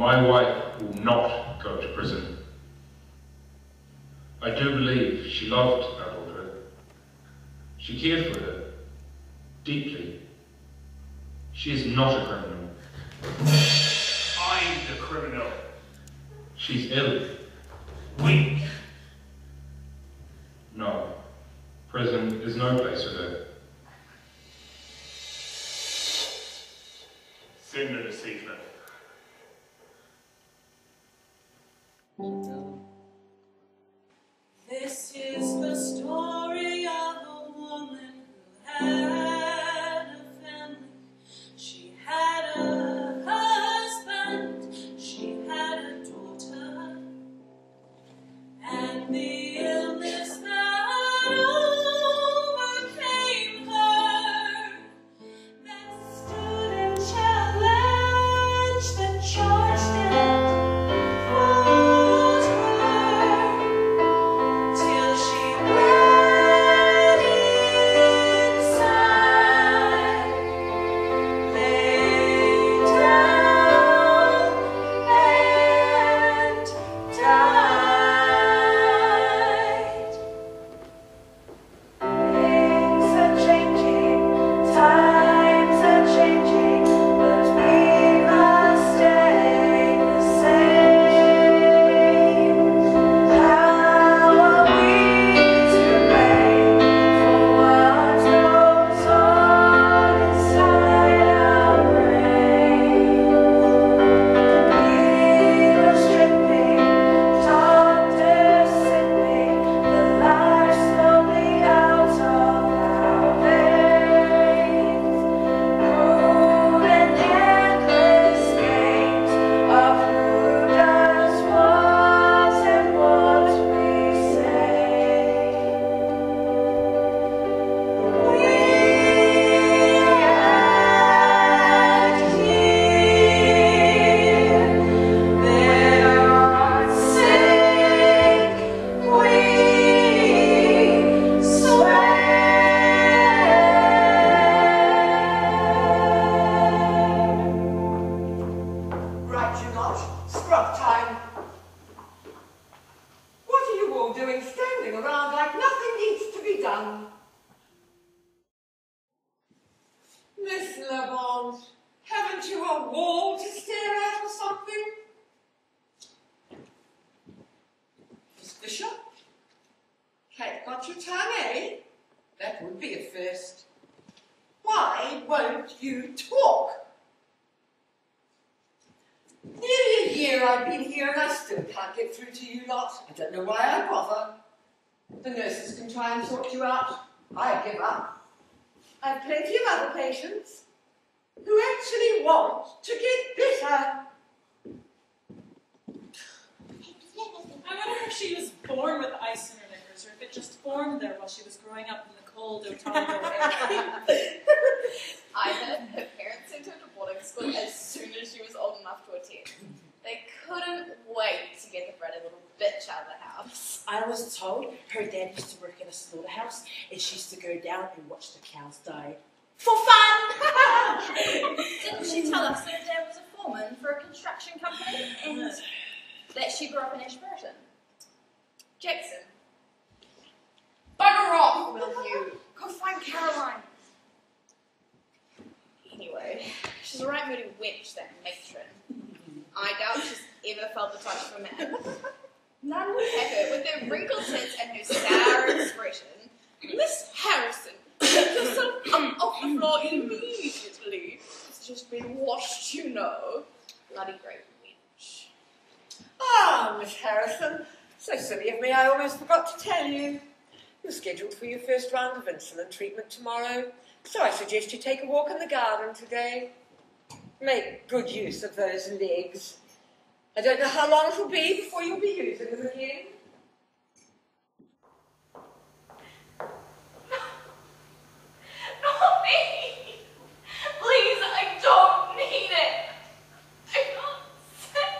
My wife will not go to prison. I do believe she loved our daughter. She cared for her deeply. She is not a criminal. I'm the criminal. She's ill. Weak. No. Prison is no place for her. Send her to Seacliff. This is the story of a woman who had a family. She had a husband, she had a daughter, and the illness that overcame her, that stood and challenged the charge that fought her, till she went inside, lay down and died. Things are changing, times are changing, but we must stay the same. How are we to blame for what goes on inside our brain? Needles dripping, doctors sipping the life slowly out of our veins. Crude and endless games of who does what and what we say. We act here, their hearts sink, we swear. Right, you lot. Scrub time. What are you all doing standing around like nothing needs to be done? Miss Lavant, haven't you a wall to stare at or something? Miss Fisher? Kate got your turn, eh? That would be a first. Why won't you talk? Nearly a year I've been here and I still can't get through to you lot. I don't know why I bother. The nurses can try and sort you out. I give up. I've plenty of other patients who actually want to get better. I wonder if she was born with ice in her knickers, or if it just formed there while she was growing up in the cold Otago area. I heard her parents sent her to boarding school as soon as she was old enough to attend. They couldn't wait to get the bratty little bitch out of the house. I was told her dad used to work in a slaughterhouse and she used to go down and watch the cows die. For fun! Didn't she tell us that her dad was a foreman for a construction company and that she grew up in Ashburton? Jackson, bugger off, will you? Go find Caroline. Anyway, she's a right moody wench, that matron. I doubt she's ever felt the touch of a man. None would have her with her wrinkled tits and her sour expression. Miss Harrison, get yourself up off the floor immediately. It's just been washed, you know. Bloody great wench. Ah, Miss Harrison. So silly of me, I almost forgot to tell you. You're scheduled for your first round of insulin treatment tomorrow, so I suggest you take a walk in the garden today. Make good use of those legs. I don't know how long it'll be before you'll be using them again. Not me! Please, I don't need it! I'm not sick!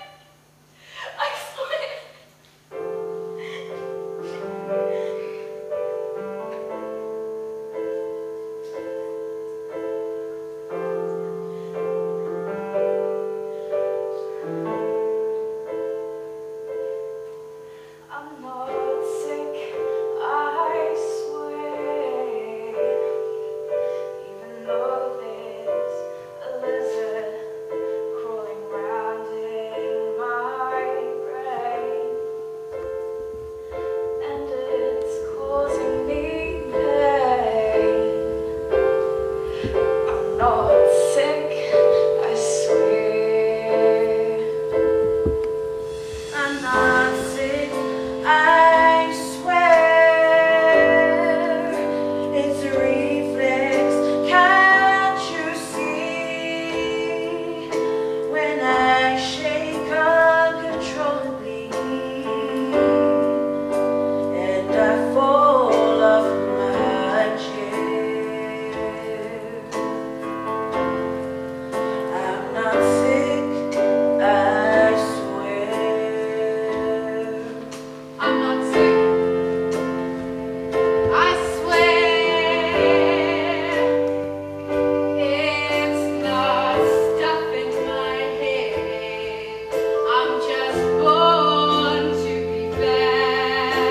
I swear! I'm not sick, I swear. Even though there's a lizard crawling round in my brain, and it's causing me pain. I'm not sick, I swear. I'm not sick, I swear. It's a reflex, can't you see? When I shake uncontrollably and I fall off my chair. I'm not sick, I swear. I'm not sick. I swear. It's not stuff in my head. I'm just born to be bad.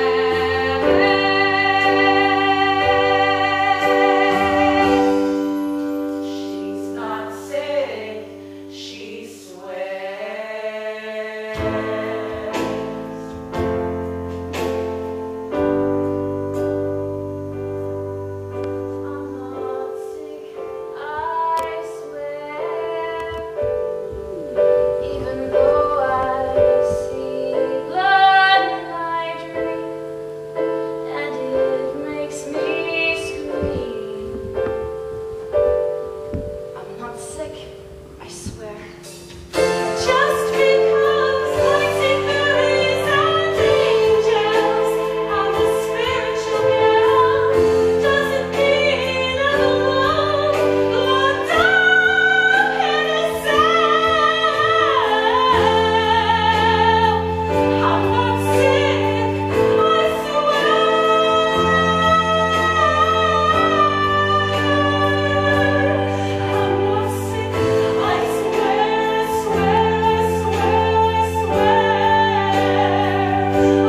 She's not sick, she swears. I'm not sick, I swear. Even though I see blood in my dream, and it makes me scream. I'm not sick, I swear. Just because I see fairies and angels on the spiritual ground doesn't mean I'm alone, locked up in a cell. I'm not sick, I swear. I'm not sick, I swear, swear, swear, swear.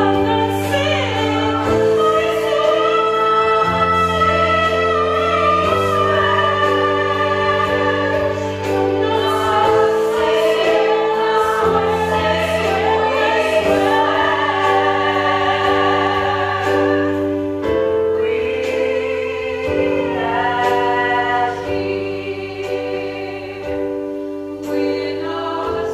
I'm not sick, I we're not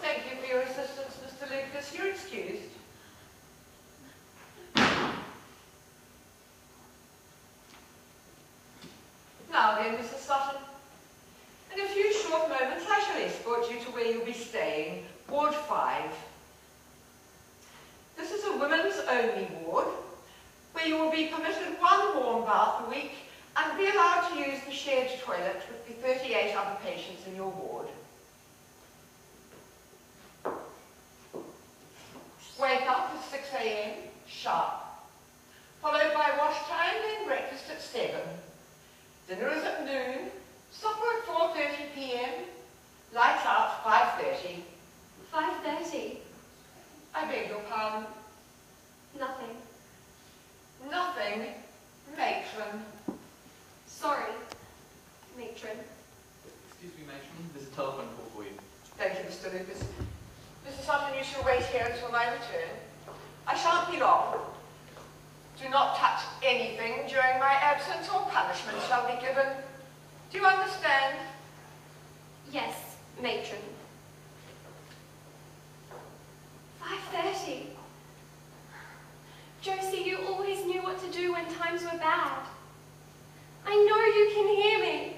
Thank you for your assistance, Mr. Lucas. You're excused. Now then, Mrs. Sutton, in a few short moments I shall escort you to where you'll be staying, Ward 5. This is a women's only ward, where you will be permitted one warm bath a week and be allowed to use the shared toilet with the 38 other patients in your ward. Wake up at 6 a.m. sharp, followed by wash time, then breakfast at 7. Dinner is at noon, supper at 4:30 p.m., lights out 5:30. 5:30. I beg your pardon. Nothing. Nothing, matron. Sorry, matron. Excuse me, matron. There's a telephone call for you. Thank you, Mr. Lucas. Mrs. Sutton, you shall wait here until my return. I shan't be long. Do not touch anything during my absence or punishment shall be given. Do you understand? Yes, matron. 5:30. Josie, you always knew what to do when times were bad. I know you can hear me.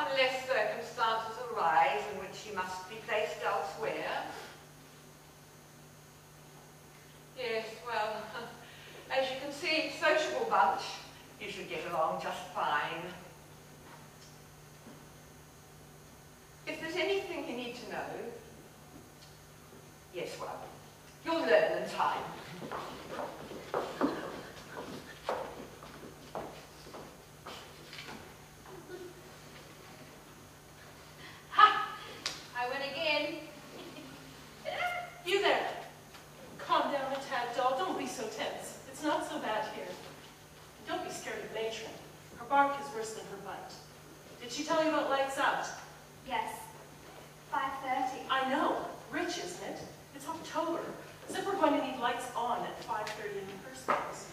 unless circumstances arise in which she must be placed elsewhere. Yes, well, as you can see, sociable bunch, you should get along just fine. If there's anything you need to know, yes, well, you'll learn in time. Ha! I win again. You there. Calm down a tad, doll. Don't be so tense. It's not so bad here. Don't be scared of Matron. Her bark is worse than her bite. Did she tell you about lights out? Yes. 5:30. I know. Rich, isn't it? It's October. As if we're going to need lights on at 5:30 in the first place.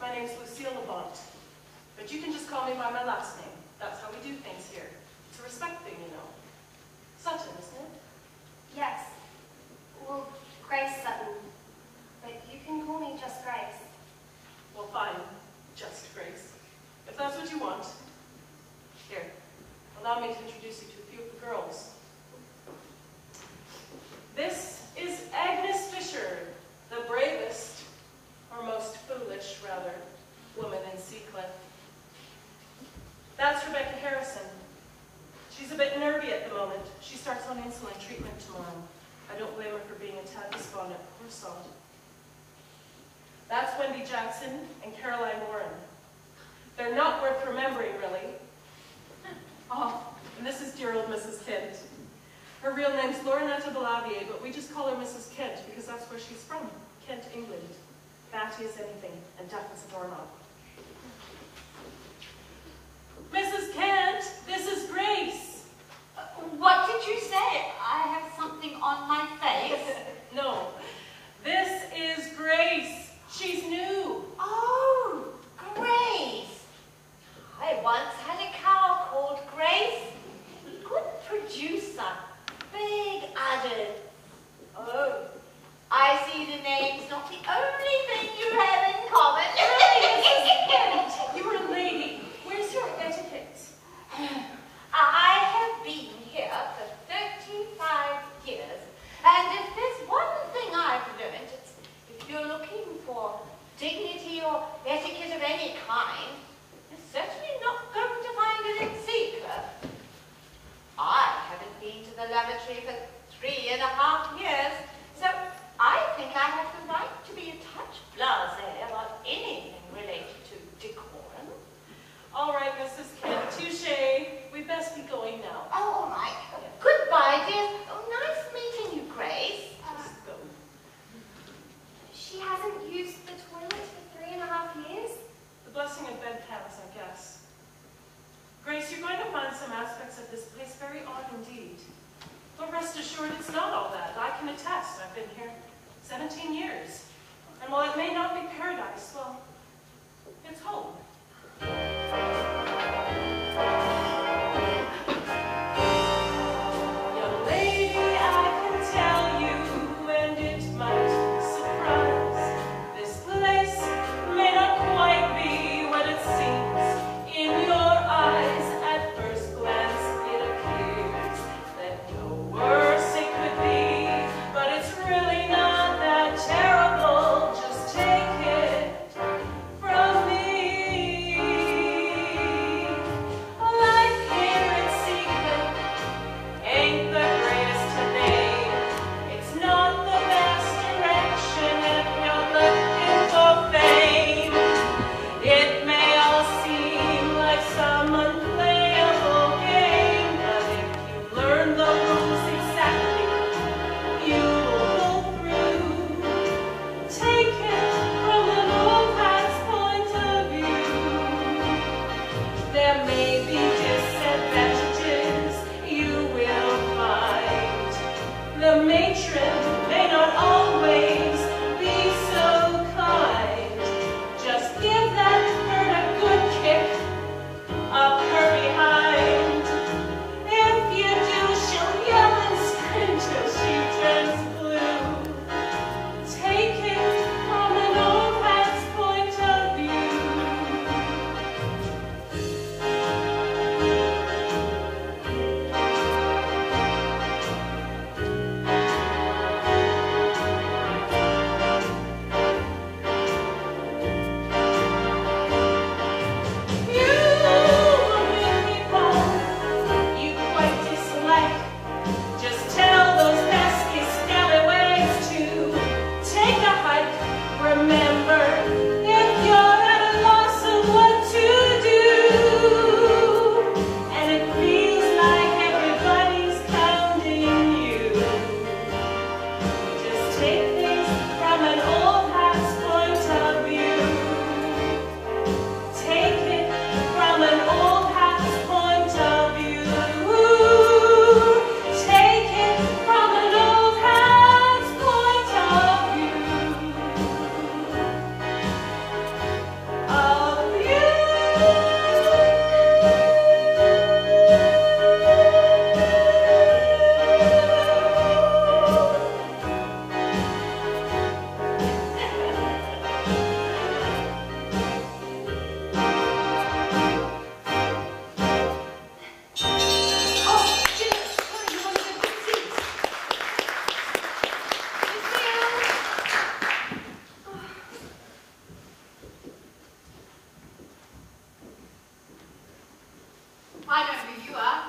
My name's Lucille Levant. But you can just call me by my last name. That's how we do things here. It's a respect thing, you know. Sutton, isn't it? Yes. Well, Grace Sutton. But you can call me just Grace. Well, fine. Just Grace. If that's what you want. Here, allow me to introduce you to a few of the girls. This is Agnes Fisher, the bravest, or most foolish, rather, woman in Seacliff. That's Rebecca Harrison. She's a bit nervy at the moment. She starts on insulin treatment tomorrow. I don't blame her for being a tad despondent, poor sod. That's Wendy Jackson and Caroline Warren. They're not worth remembering, really. Oh, and this is dear old Mrs. Kent. Her real name's Laurinetta Balavier, but we just call her Mrs. Kent because that's where she's from, Kent, England. Batty as anything, and deaf as a doorknob. Mrs. Kent, this is Grace. What did you say? I have something on my face? No, this is Grace. She's new. Oh, Grace. I once had a cow called Grace. We couldn't produce a big udder. Oh, I see the name's not the only thing you have in common. Hey, Mrs. Kent, you're a lady. Where's your etiquette? I have been here for 35 years, and if there's one thing I've learned, it's if you're looking for dignity or etiquette of any kind, you're certainly not going to find it in Seacliff. I haven't been to the lavatory for 3.5 years, so I think I have the right to be a touch blasé about anything related to decorum. All right, Mrs. Kent, touche. We'd best be going now. Oh, all right. Goodbye, dear. Oh, nice meeting you, Grace. Just go. She hasn't used the toilet for 3.5 years? The blessing of bed pans, I guess. Grace, you're going to find some aspects of this place very odd indeed. But rest assured, it's not all that. I can attest. I've been here 17 years. And while it may not be paradise, well, it's home. Young lady, I can tell you, and it might surprise, this place may not quite be what it seems. In your eyes, at first glance, it appears that no worse it could be, but it's really not that terrible. Just take it from me. Life here at Seacliff ain't the greatest to name. It's not the best direction if you're looking for fame. It may all seem like some unplayable game, but if you learn the rules exactly, you will pull through. Take it from an old hat's point of view. There may be disadvantages you will find. The matron may not always be so kind. Just give that bird a good kick up her behind. If you do, she'll yell and scream till she turns blue. Take it from an old hat's point of view. I know who you are.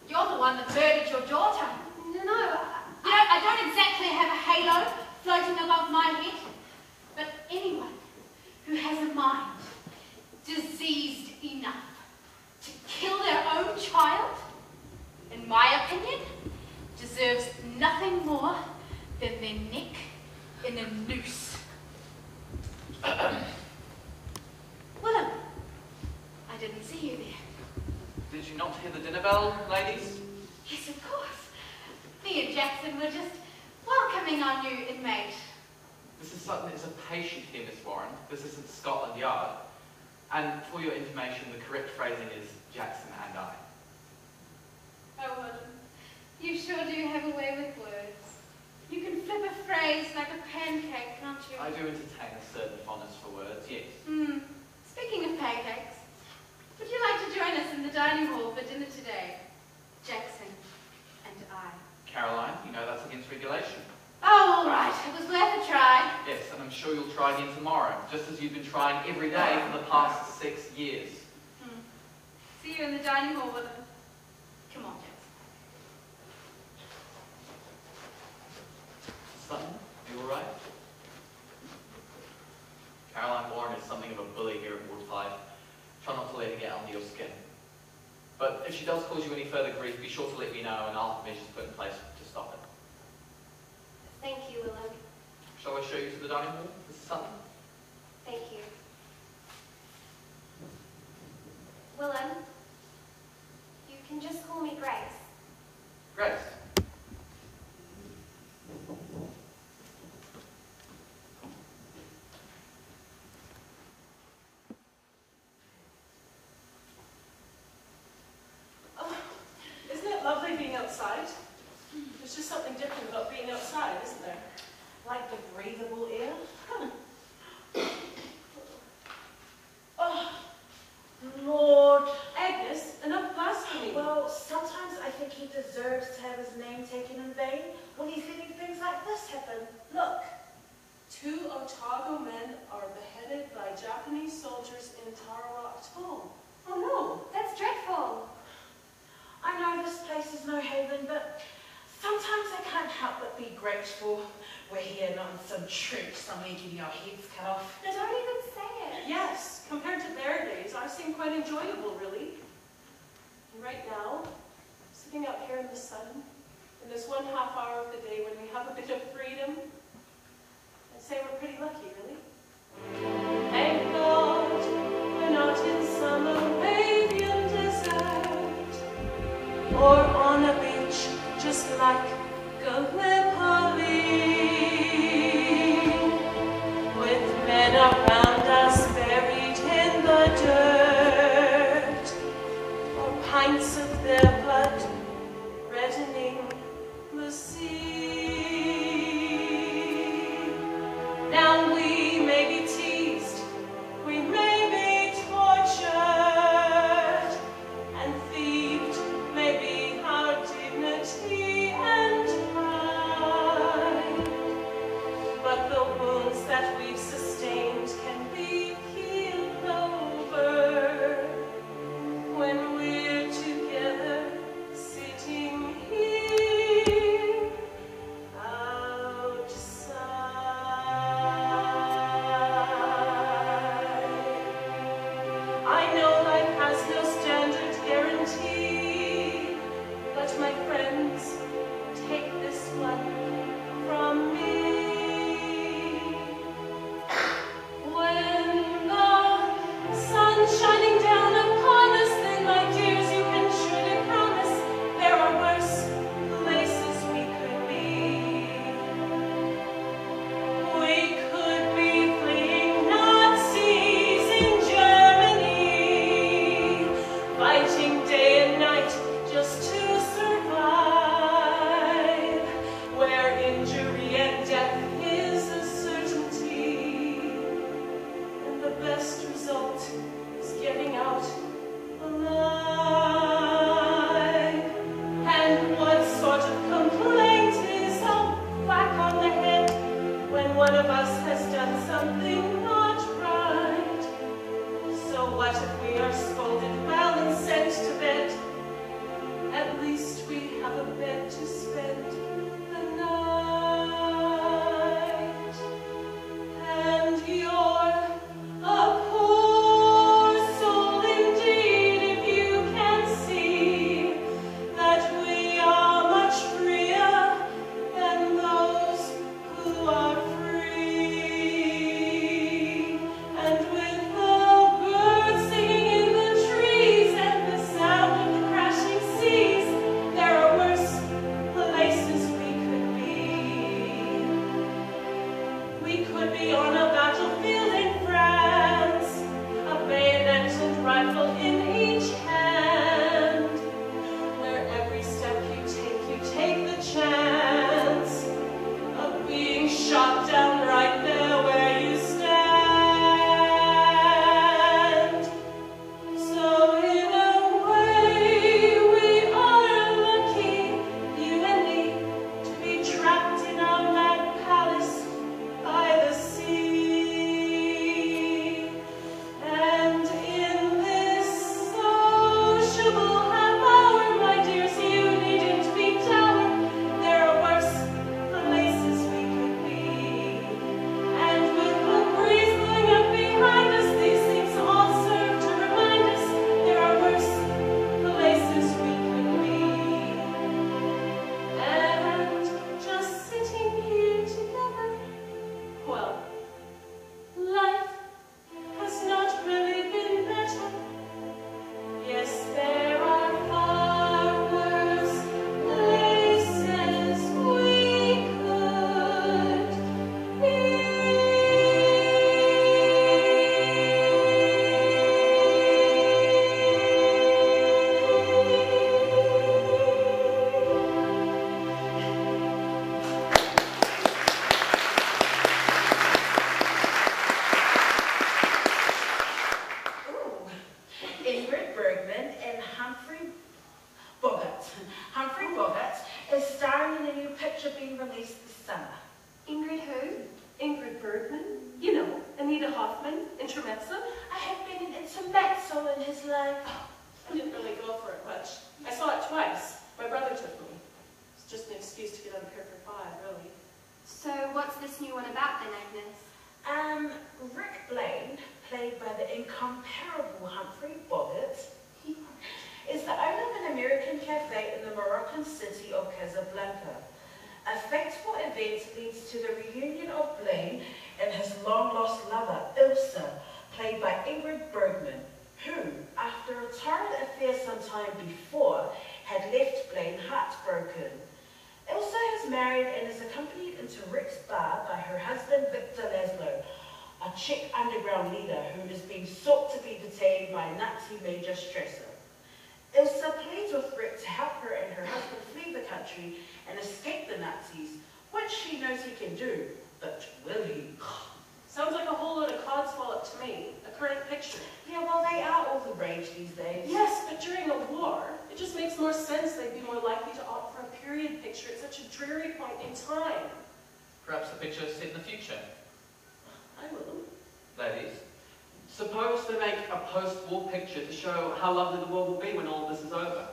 You're the one that murdered your daughter. No, I don't exactly have a halo floating above my head, but anyone who has a mind diseased enough to kill their own child, in my opinion, deserves nothing more than their neck in a noose. Willem, I didn't see you there. Did you not hear the dinner bell, ladies? Yes, of course. Me and Jackson were just welcoming our new inmate. Mrs. Sutton is a patient here, Miss Warren. This isn't Scotland Yard. And for your information, the correct phrasing is Jackson and I. Oh, Willem, you sure do have a way with words. You can flip a phrase like a pancake, can't you? I do entertain a certain fondness for words, yes. Speaking of pancakes, would you like to join us in the dining hall for dinner today? Jackson and I. Caroline, you know that's against regulation. Oh, all right. It was worth a try. Yes, and I'm sure you'll try again tomorrow, just as you've been trying every day for the past 6 years. See you in the dining hall, Willem. Come on, Jackson. Sutton, are you alright? Caroline Warren is something of a bully here at Ward 5. Try not to let her get under your skin. But if she does cause you any further grief, be sure to let me know and I'll have measures put in place to stop it. thank you, Willem. Shall I show you to the dining hall, Mrs. Sutton? Thank you. Willem, you can just call me Grace. Grace. Isn't it lovely being outside? There's just something different about being outside, isn't there? Like the breathable air. Oh, Lord. Agnes, enough blasphemy. Well, sometimes I think he deserves to have his name taken in vain when he's letting things like this happen. Look. 2 Otago men are beheaded by Japanese soldiers in Tarawa Atoll. Oh no. That's dreadful. I know this place is no haven, but sometimes I can't help but be grateful we're here, not in some trench somewhere getting our heads cut off. Don't even say it. Yes, compared to their days, I seem quite enjoyable, really. And right now, sitting out here in the sun, in this 1/2 hour of the day when we have a bit of freedom, I'd say we're pretty lucky, really. Thank God we're not in some Arabian desert, or on a beach just like Gallipoli, with men around us buried in the dirt, or pints of their blood reddening the sea. Now we may be teased, we may Ingrid Bergman and Humphrey Bogart. Humphrey Bogart is starring in a new picture being released this summer. Ingrid who? Ingrid Bergman, you know, Anita Hoffman, Intermezzo. I have been in intermezzo in his life. I didn't really go for it much. I saw it twice. My brother took me. It's just an excuse to get on Pier for 5, really. So what's this new one about then, Agnes? Rick Blaine, played by the incomparable Humphrey Bogart, is the owner of an American cafe in the Moroccan city of Casablanca. A fateful event leads to the reunion of Blaine and his long-lost lover, Ilsa, played by Ingrid Bergman, who, after a torrid affair some time before, had left Blaine heartbroken. Ilsa has married and is accompanied into Rick's bar by her husband, Victor Laszlo, a Czech underground leader who is being sought to be detained by Nazi Major Stresser. Ilsa pleads with Rick to help her and her husband flee the country and escape the Nazis, which she knows he can do, but will he? Sounds like a whole load of codswallop to me. A current picture. Yeah, well, they are all the rage these days. Yes, but during a war, it just makes more sense they'd be more likely to opt for a period picture at such a dreary point in time. Perhaps the picture is set in the future. I will. Ladies, suppose they make a post-war picture to show how lovely the world will be when all this is over.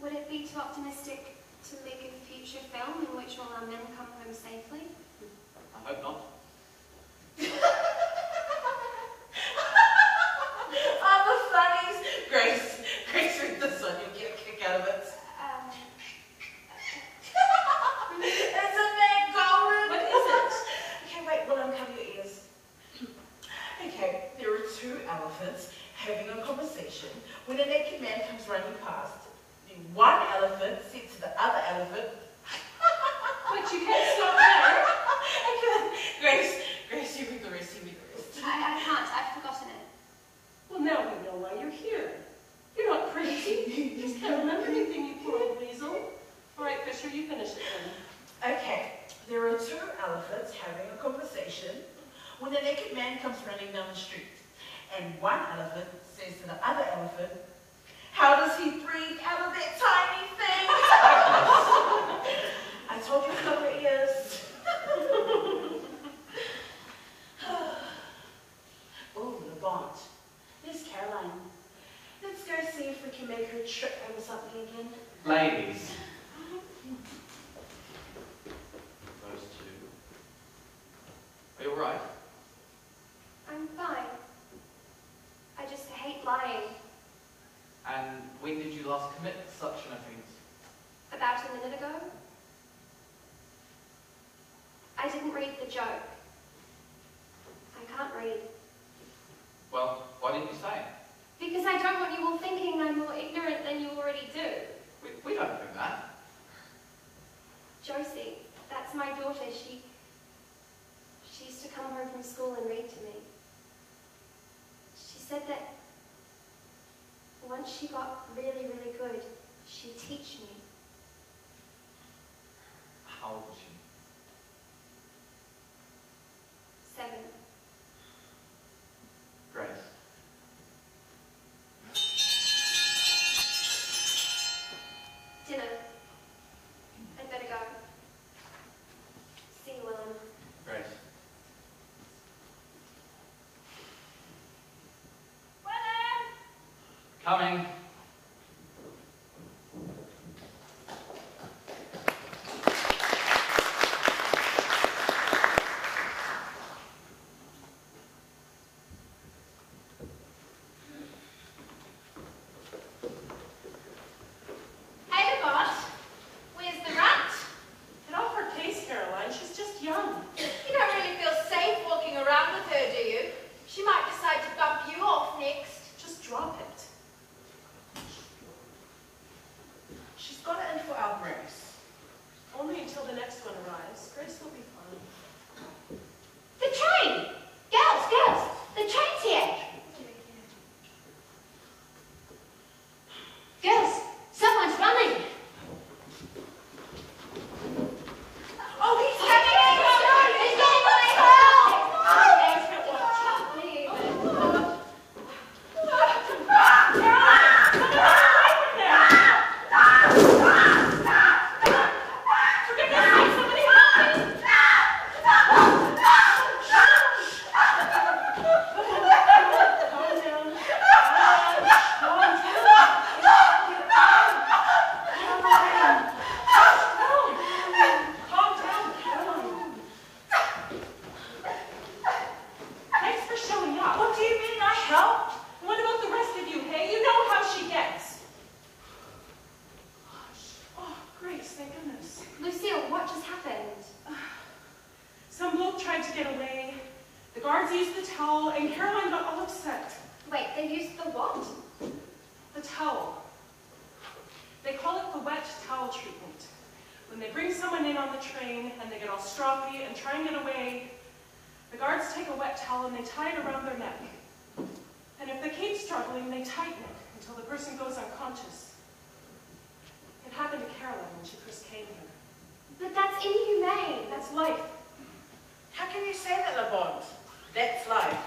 Would it be too optimistic to make a future film in which all our men come home safely? I hope not. Oh, the funnies. Grace, read this one. You'll get a kick out of it. Isn't that golden? What is it? Okay, wait, well, uncover your ears. Okay, there are two elephants having a conversation when a naked man comes running past. One elephant said to the other elephant, But you can't stop there. Grace, you read the rest, I can't. I've forgotten it. Well, now we know why you're here. You're not crazy. You just can't remember anything, you poor old weasel. All right, Fisher, you finish it then. Okay, there are two elephants having a conversation when a naked man comes running down the street. And one elephant says to the other elephant, how does he breathe out of that tiny thing? I told you to cover your ears. Oh, the bond. There's Caroline. Let's go see if we can make her trip over something again. Ladies. Those two. Are you alright? I'm fine. I just hate lying. And when did you last commit such an offence? About a minute ago. I didn't read the joke. I can't read. Well, why didn't you say? Because I don't want you all thinking I'm more ignorant than you already do. We don't think that. Josie, that's my daughter. She used to come home from school and read to me. She said that once she got really, really good, she'd teach me. How old was she? 7. Grace. Dinner. I'd better go. See you, Willem. Grace. Coming. Hey, Lamont. Where's the runt? Get off her case, Caroline. She's just young. You don't really feel safe walking around with her, do you? She might decide to bump you off next. Just drop it. She's got it in for our Grace. Only until the next one arrives. Grace will be fine. The train! Girls! The train's here! Girls, someone's running! Oh, he's Please. train and they get all stroppy and try and get away, the guards take a wet towel and they tie it around their neck. And if they keep struggling, they tighten it until the person goes unconscious. It happened to Caroline when she first came here. But that's inhumane. That's life. How can you say that, Lavont? That's life.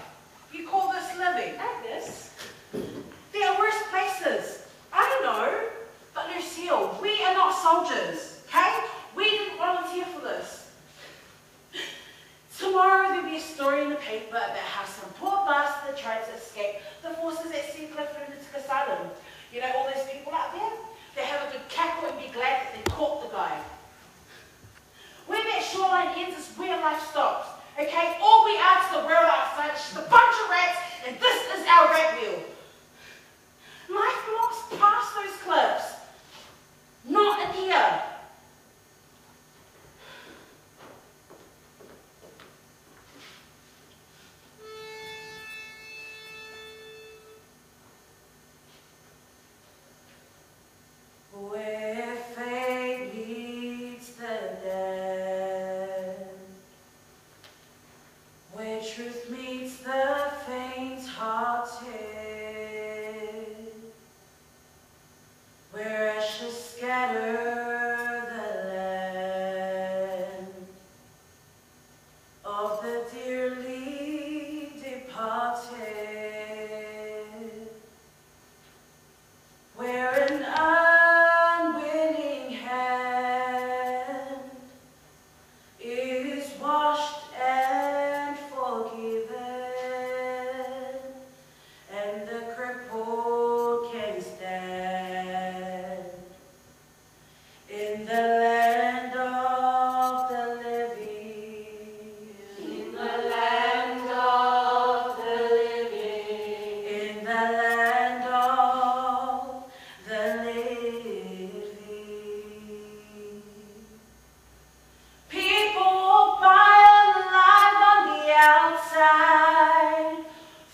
You call this living? Agnes? There are worse places. I don't know. But Lucille, we are not soldiers, okay? We didn't volunteer for this. Tomorrow there'll be a story in the paper about how some poor bastard tried to escape the forces at Seacliff Mental Asylum. You know all those people out there? They have a good cackle and be glad that they caught the guy. Where that shoreline ends is where life stops, okay? All we are to the world outside is just a bunch of rats, and this is our rat wheel. Life belongs past those cliffs, not in here. Where fate leads the dead, where truth meets the faint-hearted, where ashes scatter the land of the dearly departed, where an unwilling hand is washed and forgiven, and the crippled can stand in the land of the living, in the land of the living, in the land of the living. People walk by alive on the outside.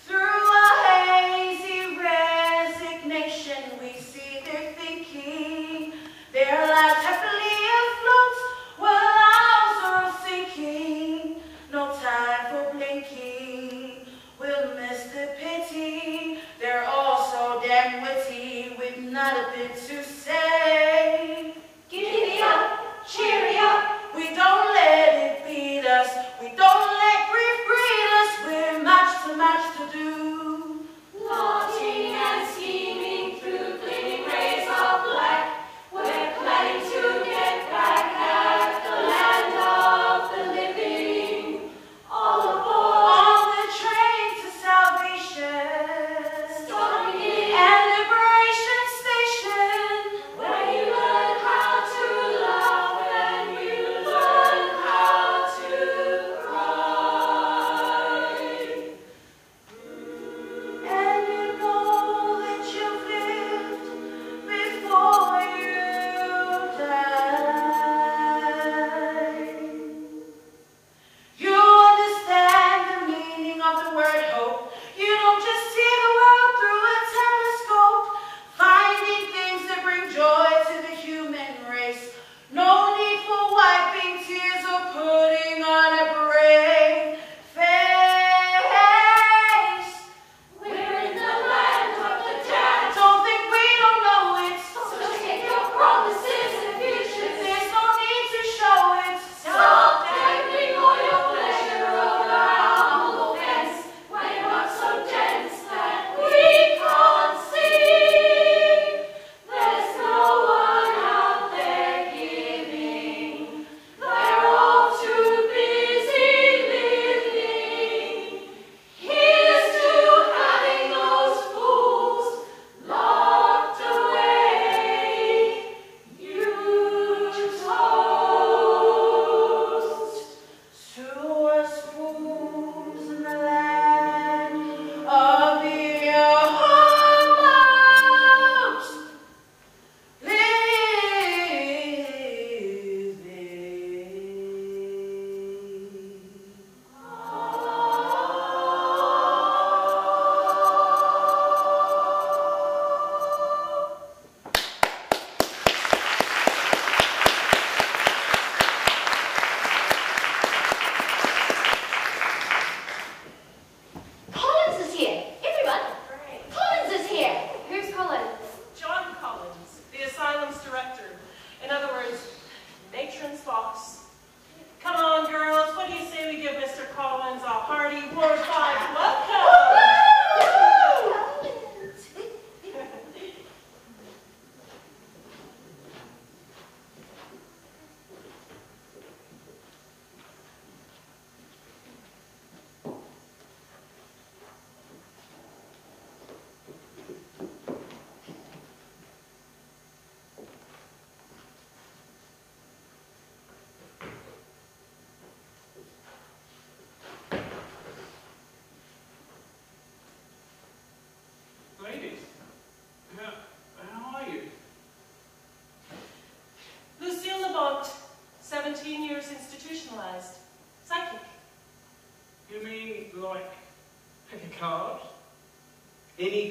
Through a hazy resignation, we see their thinking. Their lives happily afloat while ours are sinking. No time for blinking. We'll miss the pity. They're all so damn witty with not a bit to say. Giddy up, cheery up. We don't let it beat us. We don't let grief greet us. We're much too much to do. Plotting and scheming through gleaming rays of black, we're planning to get back at the land of the living. All aboard, On the train to salvation storming in, and liberation station,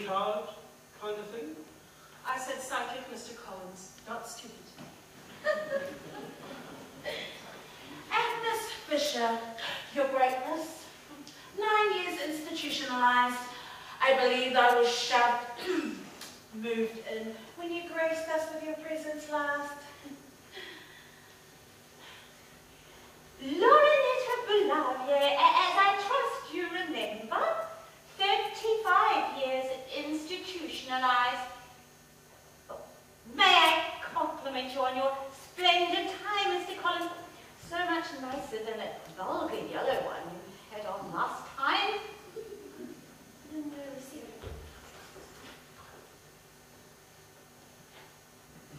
hard kind of thing? I said psychic, Mr. Collins, not stupid. Agnes Fisher, Your Greatness, 9 years institutionalized. I believe I was shoved, moved in when you graced us with your presence last. Laurinetta Boulavie, as I trust you remember, 35 years institutionalized. May I compliment you on your splendid tie, Mr. Collins? So much nicer than that vulgar yellow one you had on last time. No, receiver.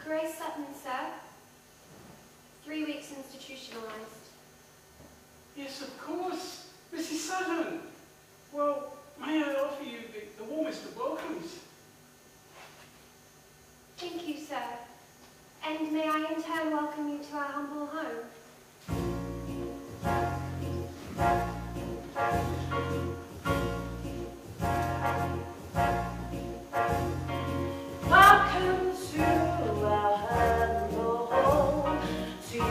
Grace Sutton, sir. 3 weeks institutionalized. Yes, of course. Mrs. Sutton. Well, may I offer you the warmest of welcomes? Thank you, sir. And may I in turn welcome you to our humble home? Welcome to our humble home. To you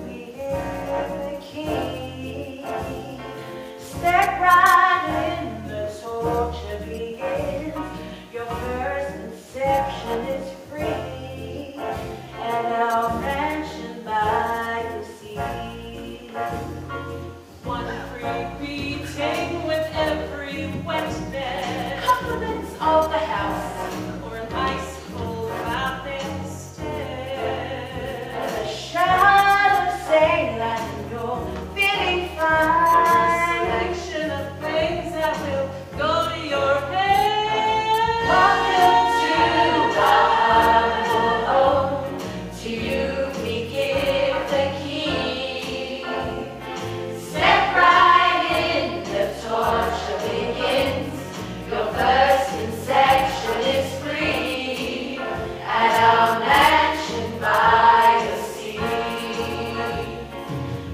we give the key. Step right in, the torture begins. Your first inception is free. At our mansion by the sea. One free beating with every wet bed. Compliments of the house. Or an ice cold bath instead. A shot of saline, you're feeling fine. Selection of things that will go to your head. Welcome to our humble home. To you we give the key. Step right in, the torture begins. Your first inception is free. At our mansion by the sea.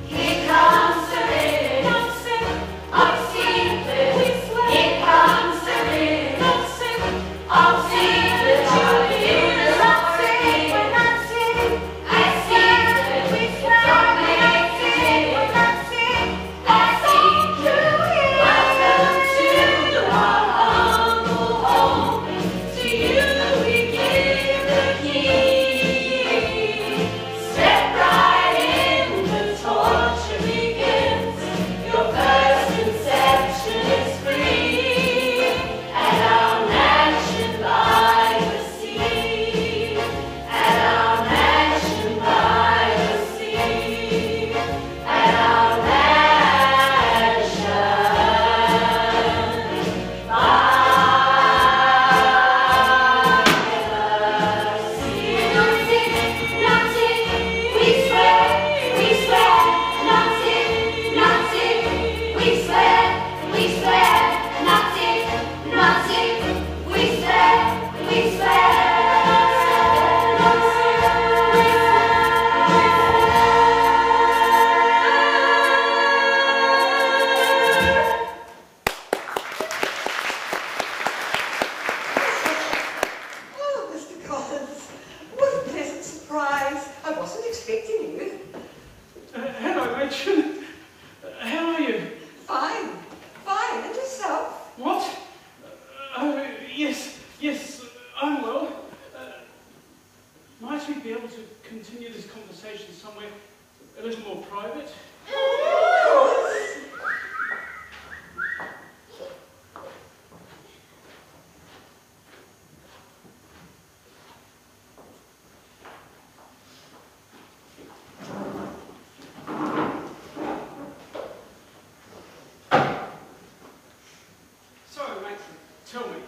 Here comes the ring of Seacliff. Here comes the ring of Seacliff. We're not sick, we're not sick. At Seacliff, we swear we're not sick, we're not sick. At Seacliff, welcome to our humble home. To you we give the key. Step right in, the torture begins. Your first inception is free. At our mansion by the sea. At our mansion by the sea. At our mansion by the sea. Not it, we swear, not it, we swear, not it, we swear, Oh, Mr. Collins, what a pleasant surprise. I wasn't expecting you. Hello, Matron. How are you? Fine, and yourself? What? Yes, I'm well. Might we be able to continue this conversation somewhere a little more private? Of course. So, Matron, tell me,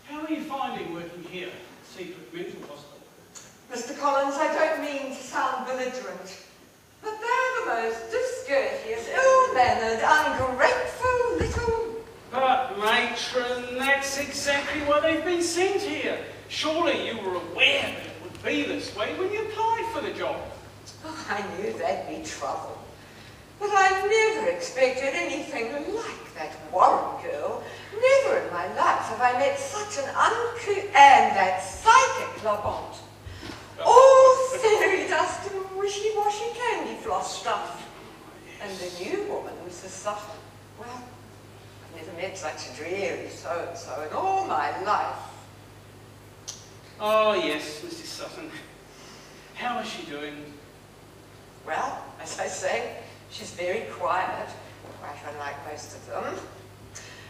how are you finding working here at Seacliff Mental Hospital? Mr. Collins, I don't mean to sound belligerent, but they're the most discourteous, ill-mannered, ungrateful little... But, Matron, that's exactly why they've been sent here. Surely you were aware that it would be this way when you applied for the job. Oh, I knew there'd be trouble. But I've never expected anything like that Warren girl. Never in my life have I met such an uncouth and that psychic Labont. All fairy dust and wishy-washy candy floss stuff. And the new woman, Mrs. Sutton, well, I've never met such a dreary so-and-so in all my life. Oh, yes, Mrs. Sutton. How is she doing? Well, as I say, she's very quiet, quite unlike most of them.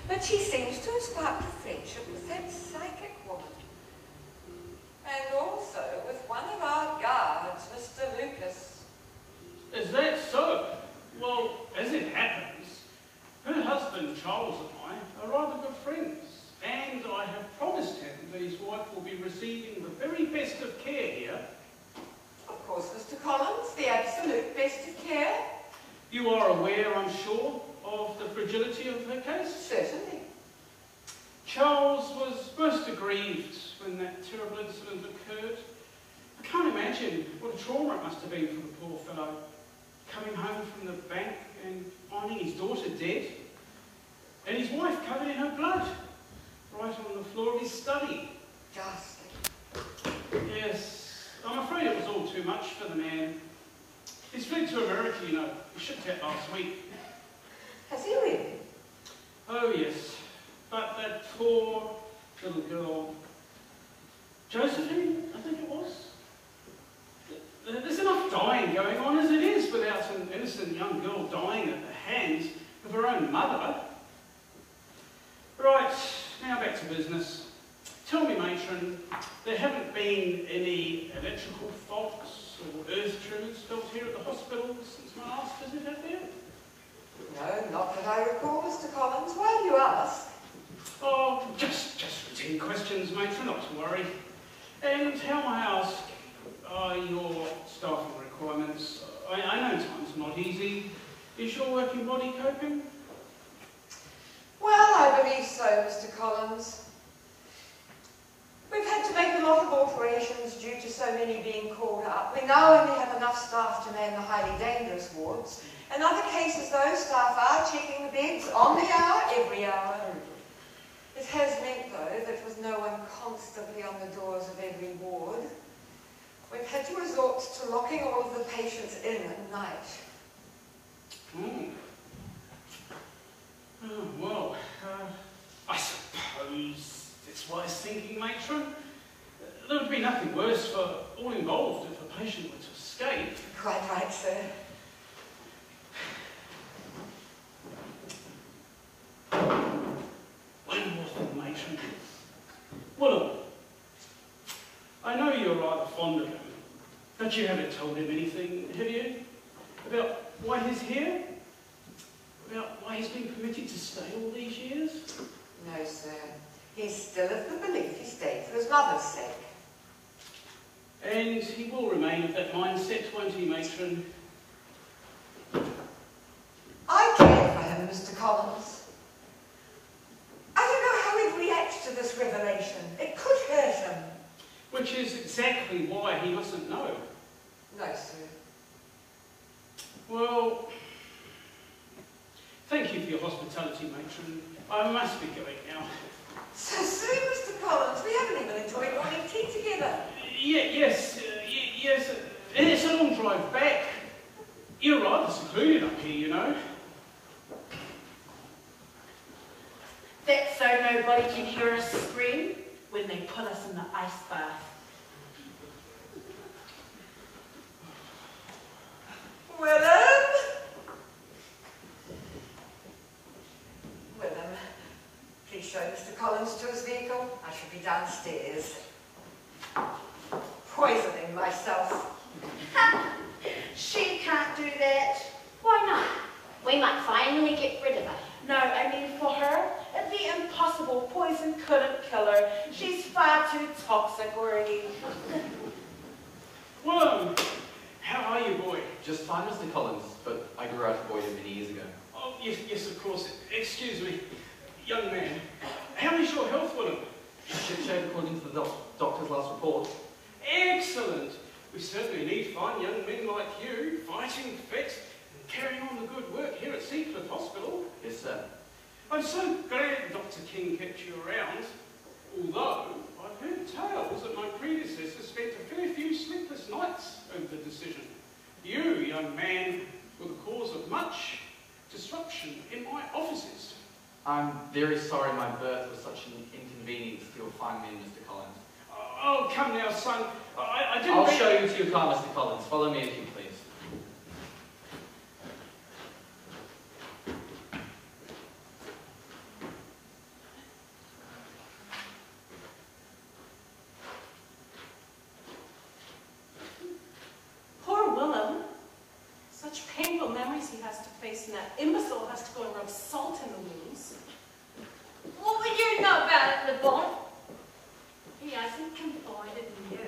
But she seems to have sparked a friendship with that psychic woman. And also with one of our guards, Mr. Lucas. Is that so? Well, as it happens, her husband Charles and I are rather good friends, and I have promised him that his wife will be receiving the very best of care here. Of course, Mr. Collins, the absolute best of care. You are aware, I'm sure, of the fragility of her case? Certainly. Charles was most aggrieved when that terrible incident occurred. I can't imagine what a trauma it must have been for the poor fellow, coming home from the bank and finding his daughter dead, and his wife covered in her blood, right on the floor of his study. Ghastly. Yes, I'm afraid it was all too much for the man. He's fled to America, you know. He shipped out last week. Has he really? Oh, yes. But that poor little girl, Josephine, I think it was. There's enough dying going on as it is without an innocent young girl dying at the hands of her own mother. Right, now back to business. Tell me, matron, there haven't been any electrical faults or earth tremors felt here at the hospital since my last visit, have there? No, not that I recall, Mr. Collins. Why do you ask? Oh, just routine questions, matron, not to worry. And how, may I ask, are your staffing requirements? I know times are not easy. Is your working body coping? Well, I believe so, Mr. Collins. We've had to make a lot of alterations due to so many being called up. We now only have enough staff to man the highly dangerous wards. In other cases, those staff are checking the beds on the hour, every hour. It has meant, though, that with no one constantly on the doors of every ward, we've had to resort to locking all of the patients in at night. Oh, well, I suppose it's wise thinking, matron. There would be nothing worse for all involved if a patient were to escape. Quite right, sir. One more thing, matron. Willem, I know you're rather fond of him, but you haven't told him anything, have you? About why he's here? About why he's been permitted to stay all these years? No, sir. He's still of the belief he stayed for his mother's sake. And he will remain of that mindset, won't he, matron? I care for him, Mr. Collins. I don't know how he'd react to this revelation. It could hurt him. Which is exactly why he mustn't know. No, sir. Well, thank you for your hospitality, matron. I must be going now. So soon, Mr. Collins. We haven't even enjoyed morning tea together. Yes. It's a long drive back. You're rather secluded up here, you know. That's so nobody can hear us scream when they put us in the ice bath. Willem, please show Mr. Collins to his vehicle. I shall be downstairs. Poisoning myself. She can't do that. Why not? We might finally get rid of her. No, I mean for her, it'd be impossible. Poison couldn't kill her. She's far too toxic already. Willem, how are you, boy? Just fine, Mr. Collins, but I grew out of boredom many years ago. Oh, yes, of course. Excuse me, young man. How is your health, Willem? Shipshape according to the doctor's last report. Excellent. We certainly need fine young men like you, fighting fit and carrying on the good work here at Seacliff Hospital. Yes, sir. I'm so glad Dr. King kept you around, although I've heard tales that my predecessor spent a fair few sleepless nights over the decision. You, young man, were the cause of much disruption in my offices. I'm very sorry my birth was such an inconvenience to your fine men, Mr. Collins. Oh, come now, son. I didn't... I'll show you to your car, Mr. Collins. Follow me if you please. Poor Willem. Such painful memories he has to face, and that imbecile has to go and rub salt in the wounds. What would you know about it, Le Bon? He hasn't confided in you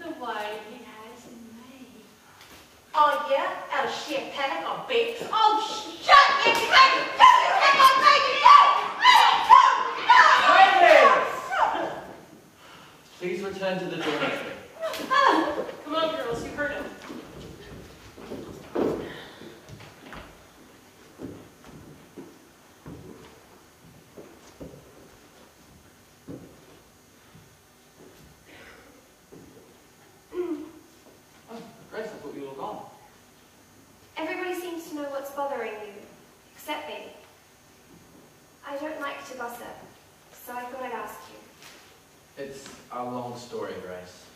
the way he has in me. Oh, yeah? Out of sheer panic, I bet. Oh, shut your face! Please return to the dormitory. Come on, girls, you heard him. Grace, I thought you were gone. Everybody seems to know what's bothering you, except me. I don't like to gossip, so I thought I'd ask you. It's a long story, Grace.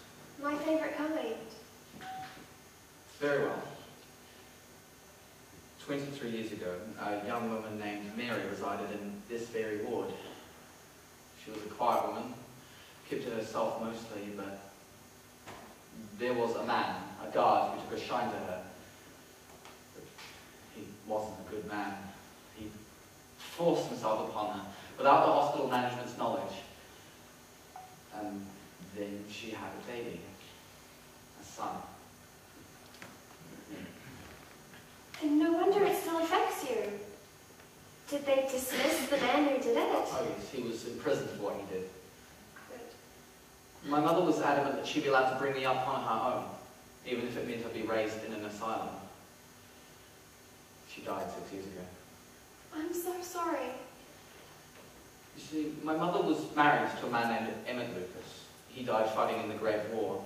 My favourite kind. Very well. 23 years ago, a young woman named Mary resided in this very ward. She was a quiet woman, kept to herself mostly, but there was a man, a guard, who took a shine to her. But he wasn't a good man. He forced himself upon her without the hospital management's knowledge. And then she had a baby, a son. And no wonder it still affects you. Did they dismiss the man who did it? Oh yes, he was imprisoned for what he did. Good. My mother was adamant that she'd be allowed to bring me up on her own, even if it meant I'd be raised in an asylum. She died 6 years ago. I'm so sorry. You see, my mother was married to a man named Emmett Lucas. He died fighting in the Great War.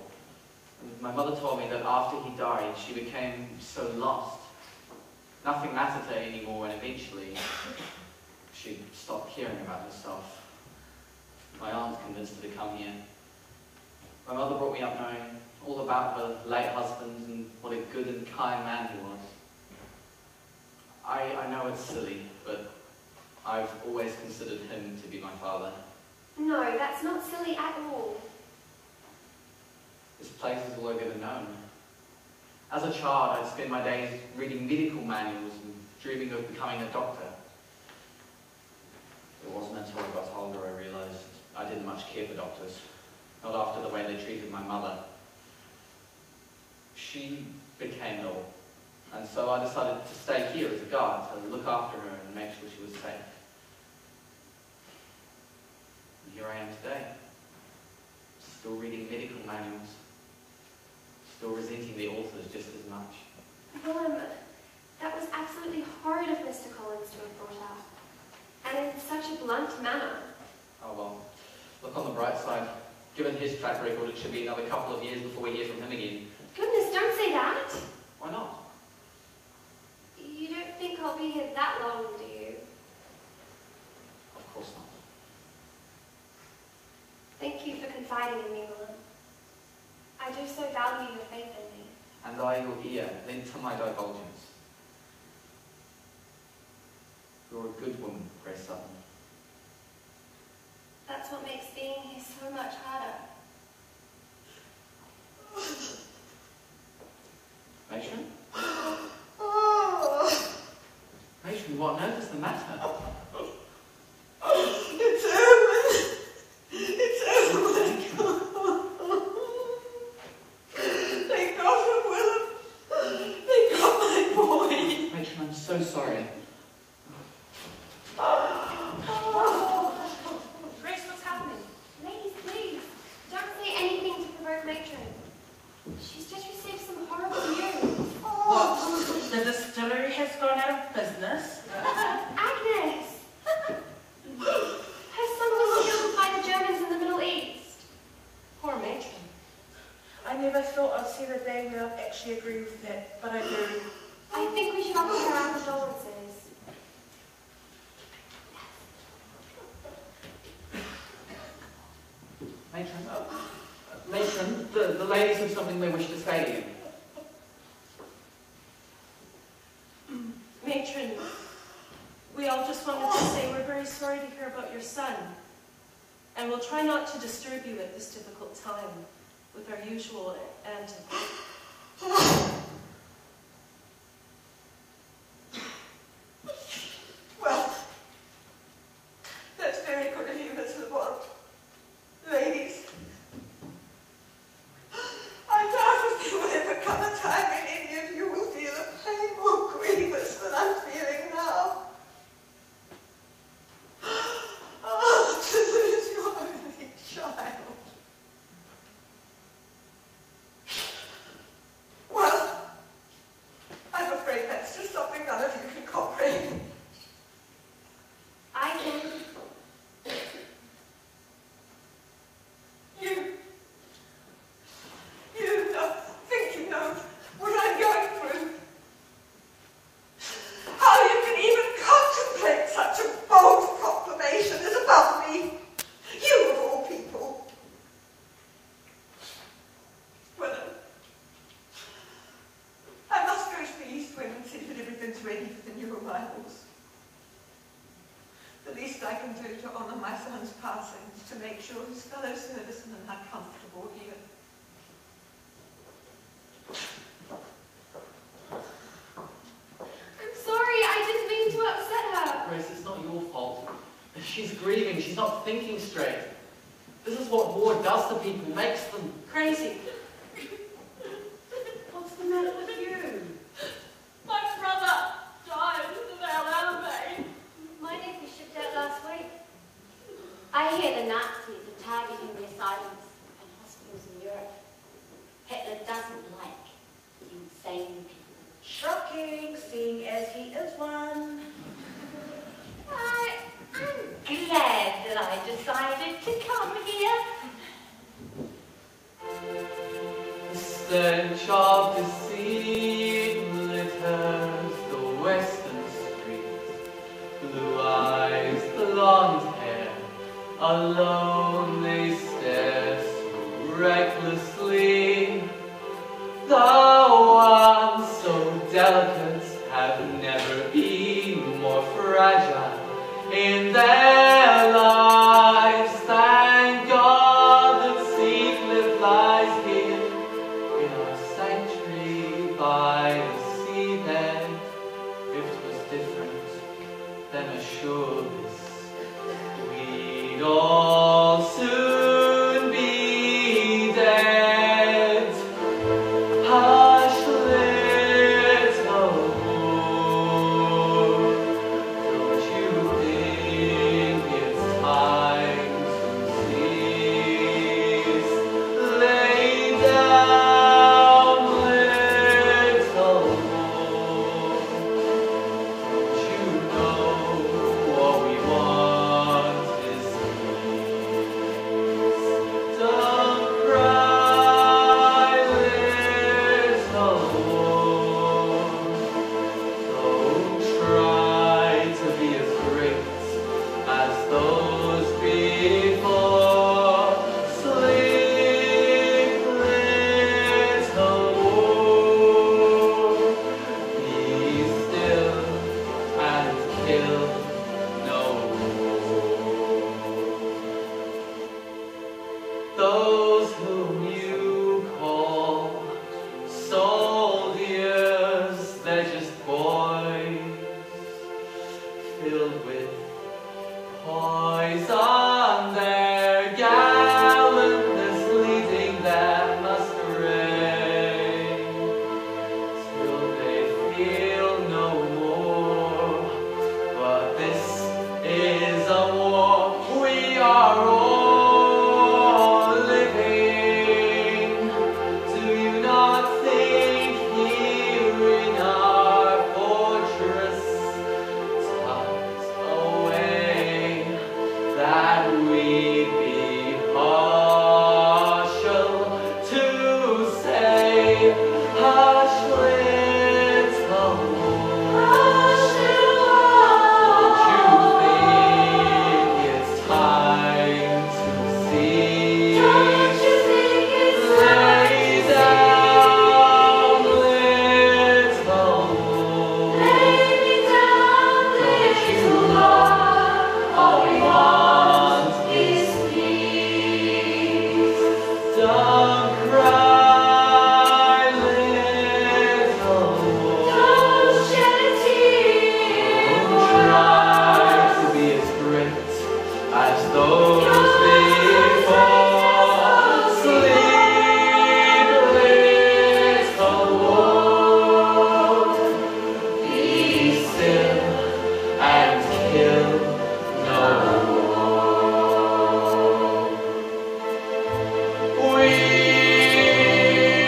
And my mother told me that after he died, she became so lost. Nothing mattered to her anymore, and eventually she stopped caring about herself. My aunt convinced her to come here. My mother brought me up knowing all about her late husband and what a good and kind man he was. I know it's silly, but I've always considered him to be my father. No, that's not silly at all. This place is all I've ever known. As a child, I'd spend my days reading medical manuals and dreaming of becoming a doctor. It wasn't until I got older I realised I didn't much care for doctors, not after the way they treated my mother. She became ill, and so I decided to stay here as a guard to look after her and make sure she was safe. And here I am today, still reading medical manuals, still resenting the authors just as much. Willem, that was absolutely horrid of Mr. Collins to have brought up. And in such a blunt manner. Oh well, look on the bright side. Given his track record, it should be another couple of years before we hear from him again. Goodness, don't say that. Why not? You don't think I'll be here that long, do you? Of course not. Thank you for confiding in me, Willem. I do so value your faith in me. And I, your ear, lent to my divulgence. You're a good woman, Grace Sutton. That's what makes being here so much harder. Matron? Matron, what on earth is the matter? It's Owen! It's Owen! They got him, Willem! They got my boy! Matron, I'm so sorry. Grace, what's happening? Ladies, please, don't say anything to provoke Matron. She's just received some horrible news. What? That the never thought I'd see the day where I'd actually agree with that, but I do. I think we should offer her our condolences. Matron, the ladies have something they wish to say to you. Matron, we all just wanted to say we're very sorry to hear about your son, and we'll try not to disturb you at this difficult time with our usual antics. Well, that's very good of you, Mr. Ward. Ladies, I doubt if there will ever come a time when any of you will feel a pain more grievous than I'm feeling now. Oh, to lose your only child. Well, I'm afraid that's just something none of you can comprehend. I can. You don't think you know what I'm going through. How you can even contemplate such a bold proclamation is above me. You of all people. Well, I must go to the East Wing and see that everything's ready for the new arrivals. The least I can do to honour my son's passing is to make sure his fellow servicemen are comfortable here. I'm sorry, I didn't mean to upset her. Grace, it's not your fault. She's grieving, she's not thinking straight. This is what war does to people, makes them Crazy. What's the matter with you? My brother died of LLA. My nephew shipped out last week. I hear the Nazis are targeting the asylums and hospitals in Europe. Hitler doesn't like insane people. Shocking, seeing as he is one. I'm glad that I decided to come here. The stench of deceit litters the western streets. Blue eyes, blonde hair, alone they stare so recklessly. The ones so delicate have never been more fragile in their lives. Thank God that Seacliff lies here in our sanctuary by the seabed. If 'twas different, then assure this, we'd all soon be dead. Hush, little Lord, don't you think it's time to cease? Lay down, little Lord, don't you know what we want is peace? Don't cry, little Lord, don't try to be as great as those before. Sleep, little Lord, be still and kill no more. Those whom you call soldiers, they're just boys filled with poison. Their gallantness leading them astray till they feel no more. But this is a war we are all in. peace. Don't you think it's Lay down, little wolf. Lay me down, little Lord. All we want is peace. Don't cry, little wolf. Don't shed a tear for Try us. to be as great as those Your before. Sleep, little wolf. Be still and kill no more. We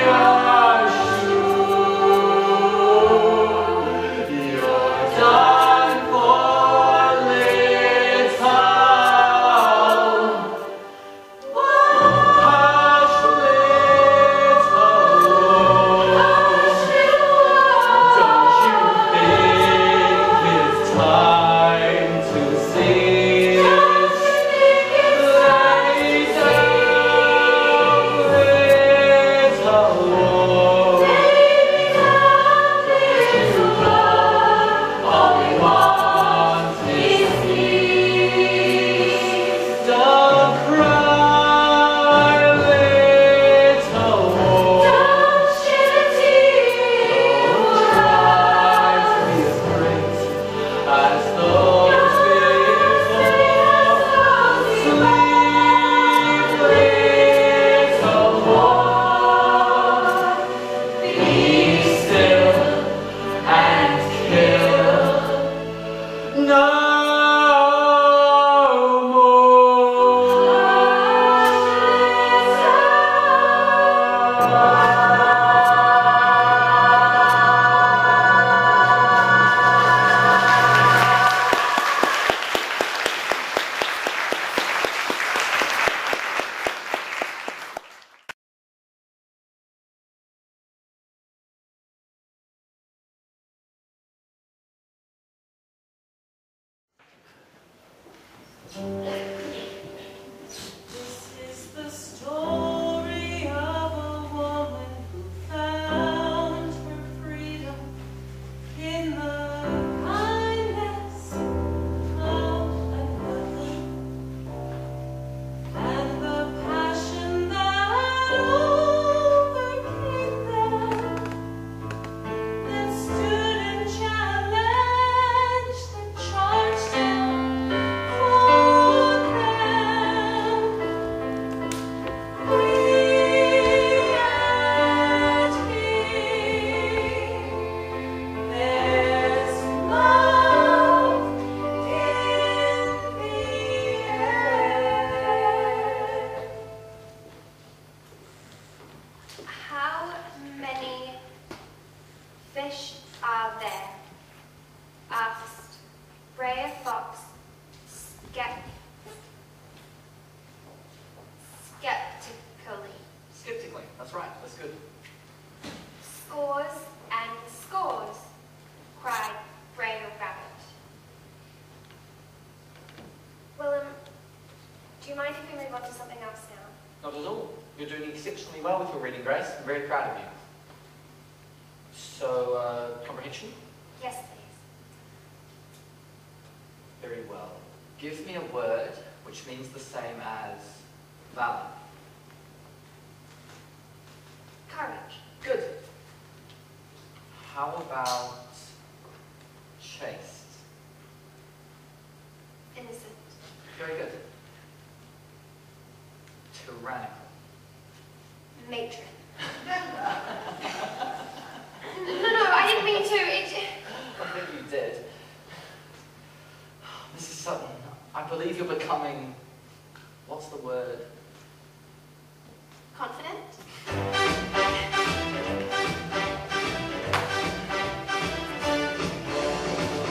are sure you're done for, little. Hush, little. Don't you think it's time to cease? Lay down, little wolf. All we want is peace. Don't cry, little wolf. Don't try to be as great as those before. Sleep, little wolf. Be still and kill no This is the story of a woman who found her freedom in the kindness of another, and the passion that overcame them, that stood and challenged the charge down for them. We and here, there's love in the air. How many fish are there? Asked Freya Fox skeptically. Skeptically, that's right, that's good. Scores and scores, cried Freya Rabbit. Willem, do you mind if we move on to something else now? Not at all. You're doing exceptionally well with your reading, Grace. I'm very proud of you. So, comprehension? Yes, please. Very well. Give me a word which means the same as valor. Courage. Good. How about chaste? Innocent. Very good. Tyrannical. Matron. No, I didn't mean to. I think you did. Mrs. Sutton, I believe you're becoming... What's the word? Confident?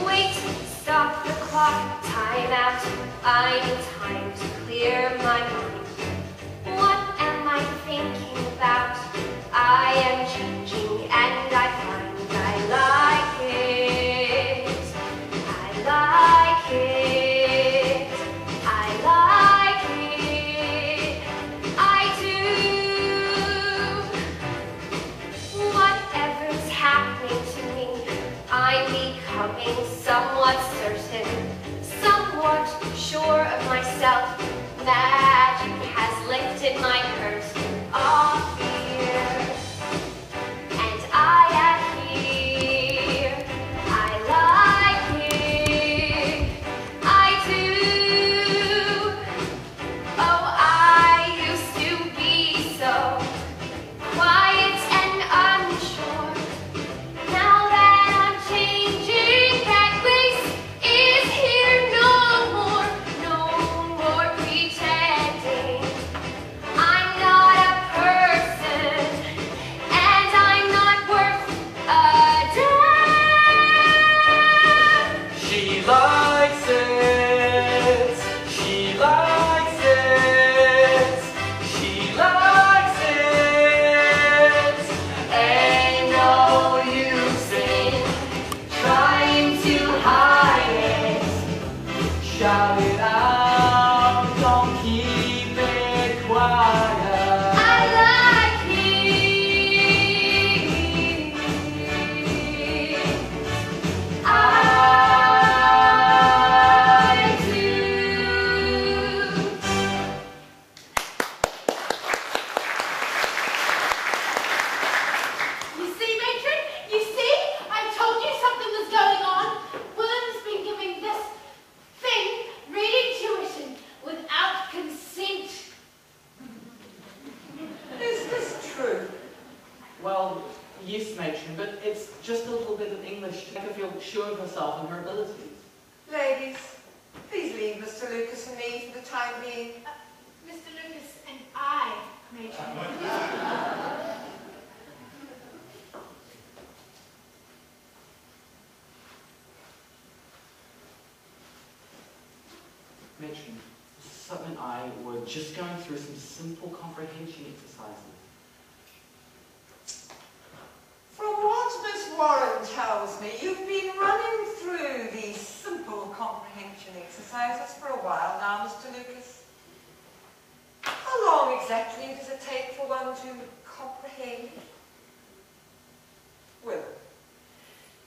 Wait, stop the clock, time out. I need time to clear my mind. What am I thinking about? I am changing and I find I like it. I like it. I like it. fire. I like it. I do. You see, matron? You see? I told you something was going on. Willem's been giving this thing reading tuition without consent. Is this true? Well, yes, matron, but it's just a little bit of English to make her feel sure of herself and her abilities. Ladies, please leave Mr. Lucas and me for the time being. Mr. Lucas and I, matron. Matron, Sutton and I were just going through some simple comprehension exercises. From what Miss Warren tells me, you've been running through these simple comprehension exercises for a while now, Mr. Lucas. How long exactly does it take for one to comprehend? Well,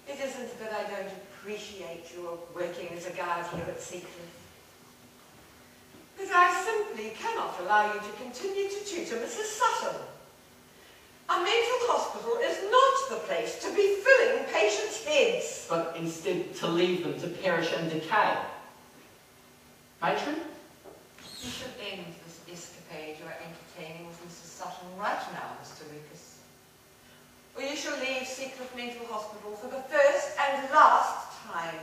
it isn't that I don't appreciate your working as a guide here at Seacliff. But I simply cannot allow you to continue to tutor Mrs. Sutton. A mental hospital is not the place to be filling patients' heads. But instead to leave them to perish and decay. Matron? You should end this escapade you are entertaining with Mrs. Sutton right now, Mr. Lucas. Or you shall leave Seacliff Mental Hospital for the first and last time.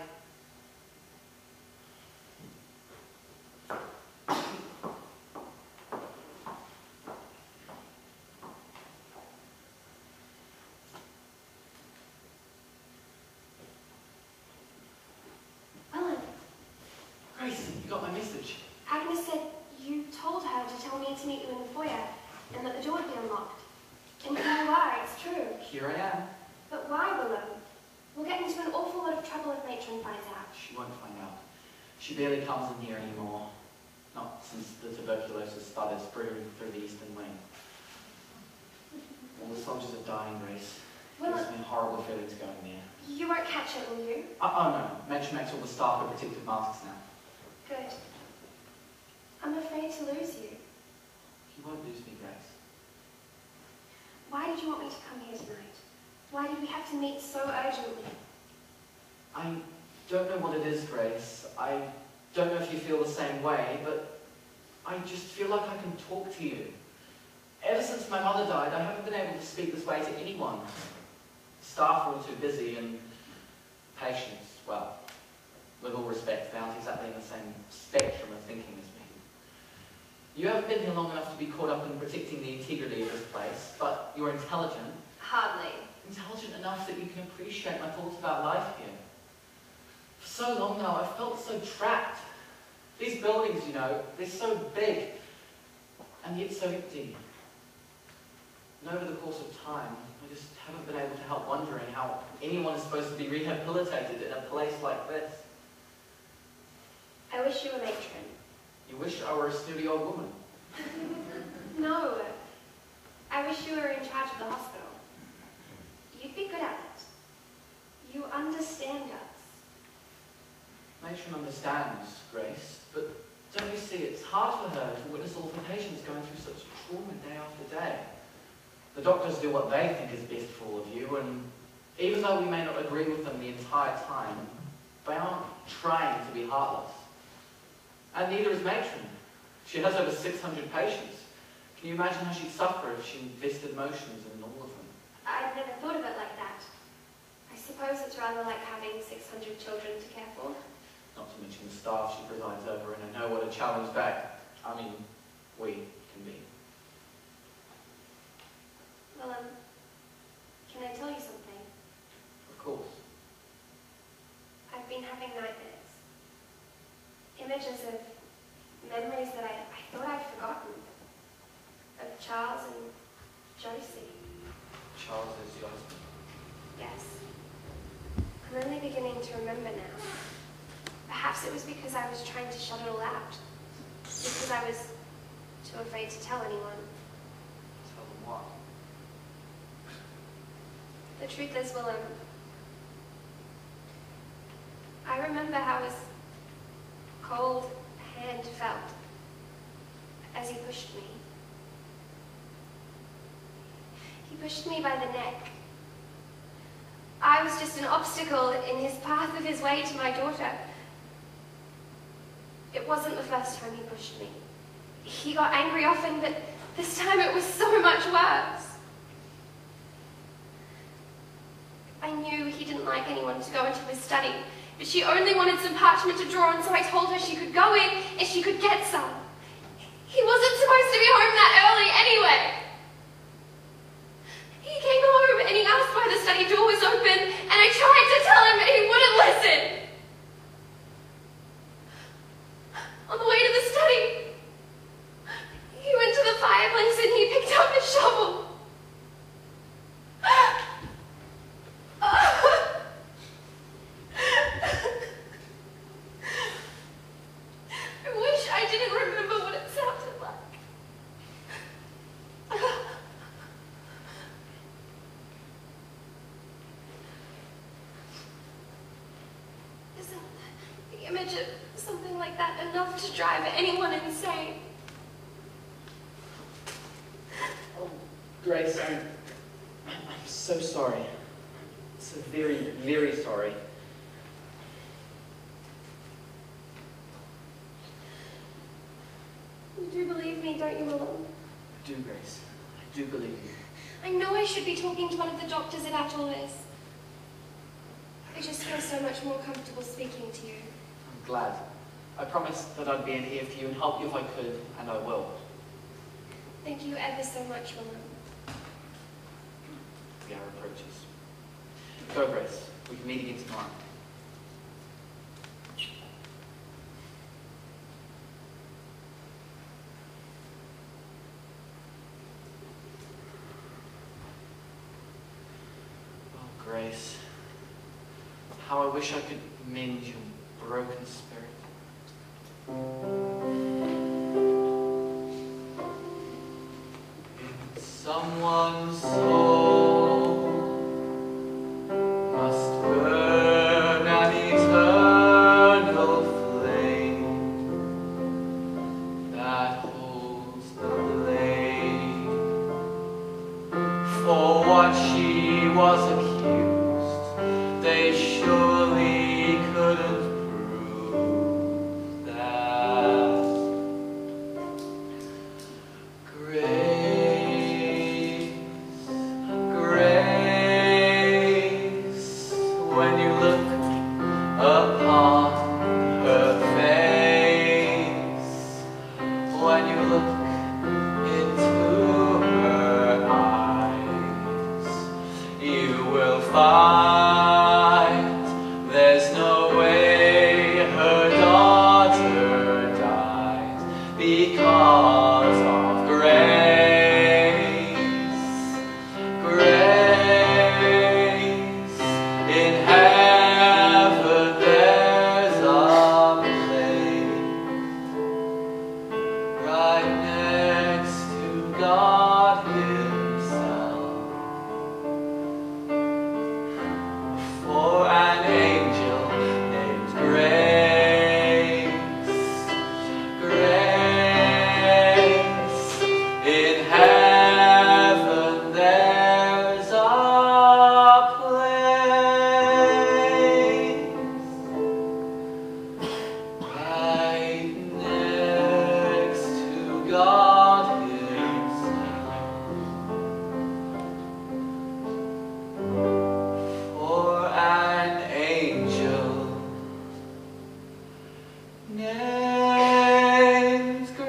Ellen, Grace, you got my message. Agnes said you told her to tell me to meet you in the foyer and that the door would be unlocked. And here you are, it's true. Here I am. But why, Willem? We'll get into an awful lot of trouble if Matron finds out. She won't find out. She barely comes in here anymore. Not since the tuberculosis started spreading through the eastern wing. All the soldiers are dying, Grace. Willem, There's been horrible feelings going there. you won't catch it, will you? Oh no, Matron makes all the staff wear protective masks now. Good. I'm afraid to lose you. You won't lose me, Grace. Why did you want me to come here tonight? Why did we have to meet so urgently? I don't know what it is, Grace. I don't know if you feel the same way, but I just feel like I can talk to you. Ever since my mother died, I haven't been able to speak this way to anyone. Staff are all too busy, and patients, well, with all respect, they aren't exactly in the same spectrum of thinking as me. You haven't been here long enough to be caught up in protecting the integrity of this place, but you're intelligent. Hardly. Intelligent enough that you can appreciate my thoughts about life here. For so long now, I've felt so trapped. These buildings, you know, they're so big, and yet so empty. And over the course of time, I just haven't been able to help wondering how anyone is supposed to be rehabilitated in a place like this. I wish you were matron. You wish I were a snooty old woman. No. I wish you were in charge of the hospital. You'd be good at it. You understand us. Matron understands, Grace, but don't you see, it's hard for her to witness all the patients going through such trauma day after day. The doctors do what they think is best for all of you, and even though we may not agree with them the entire time, they aren't trying to be heartless. And neither is Matron. She has over 600 patients. Can you imagine how she'd suffer if she invested emotions in all of them? I'd never thought of it like that. I suppose it's rather like having 600 children to care for. Not to mention the staff she presides over, and I know what a challenge we can be. Well, can I tell you something? Of course. I've been having nightmares. Images of memories that I thought I'd forgotten. Of Charles and Josie. Charles is your husband. Yes. I'm only beginning to remember now. Perhaps it was because I was trying to shut it all out. Because I was too afraid to tell anyone. Tell them what? The truth is, Willem, I remember how his cold hand felt as he pushed me. He pushed me by the neck. I was just an obstacle in his path of his way to my daughter. It wasn't the first time he pushed me. He got angry often, but this time it was so much worse. I knew he didn't like anyone to go into his study, but she only wanted some parchment to draw on, so I told her she could go in and she could get some. He wasn't supposed to be home that early anyway. He came home and he asked why the study door was open, and I tried to tell him, but he wouldn't listen. On the way to the study, he went to the fireplace and he picked up a shovel. I wish I didn't remember what it sounded like. Isn't the image of something like that enough to drive anyone insane? Oh, Grace, I'm so sorry. So very, very sorry. You do believe me, don't you, Willem? I do, Grace. I do believe you. I know I should be talking to one of the doctors about all this. I just feel so much more comfortable speaking to you. I'm glad. I promised that I'd be an ear for you and help you if I could, and I will. Thank you ever so much, Willem. The hour approaches. Go, Grace. We can meet again tomorrow. Oh, Grace. How I wish I could mend your broken spirit. In someone's soul must burn an eternal flame that holds the blame for what she was accused. They surely couldn't prove that. Grace, Grace, when you look upon her face, when you look into her eyes, you will find there's no way her daughter dies because of grace. Grace, in heaven there's a place right next to God Himself. For an angel named Grace, Grace, in heaven there's a place right next to God Himself. For an angel named Grace.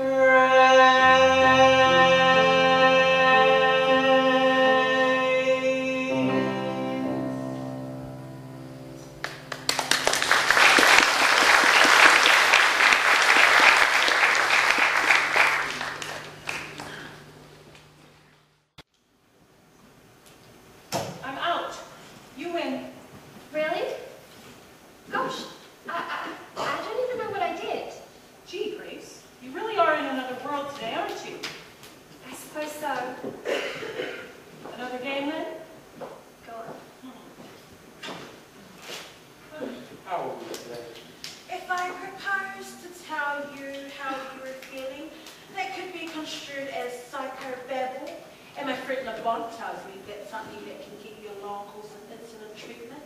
bond tells me that's something that can get you a long course of insulin treatment.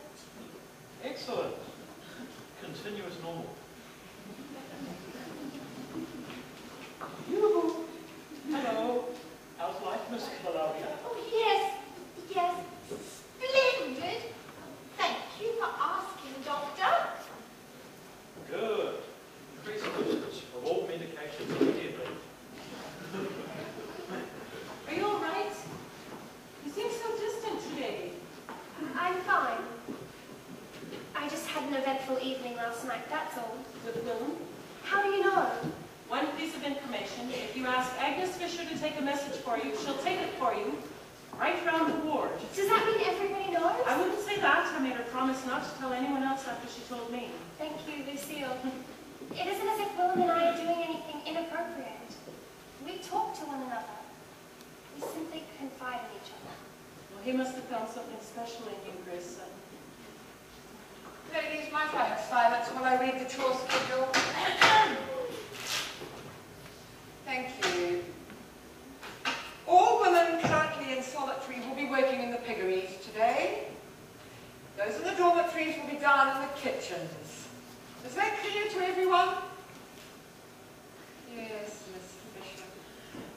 Excellent. Continue as normal. Hello. How's life, Miss Claudia? Oh, yes, yes. Splendid. Thank you for asking, Doctor. Good. Increase dosage of all medications immediately. Are you all right? You seem so distant today. I'm fine. I just had an eventful evening last night, that's all. With Willem? How do you know? One piece of information. If you ask Agnes Fisher to take a message for you, she'll take it for you right round the ward. Does that mean everybody knows? I wouldn't say that. I made her promise not to tell anyone else after she told me. Thank you, Lucille. It isn't as if Willem and I are doing anything inappropriate. We talk to one another. We simply confide in each other. Well, he must have found something special in you, Grayson. Ladies, my thanks. Silence while I read the chore schedule. Thank you. All women currently in solitary will be working in the piggeries today. Those in the dormitories will be down in the kitchens. Is that clear to everyone? Yes, Miss Fisher.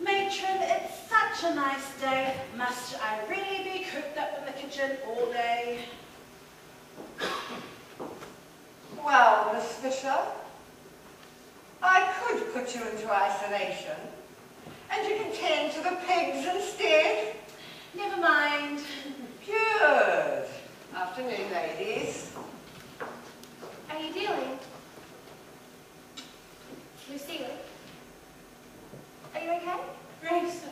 Matron, it's such a nice day. Must I really be cooped up in the kitchen all day? Well, Miss Fisher, I could put you into isolation, and you can tend to the pigs instead. Never mind. Good. Afternoon, ladies. Are you dealing? Lucille? Are you okay? Grayson,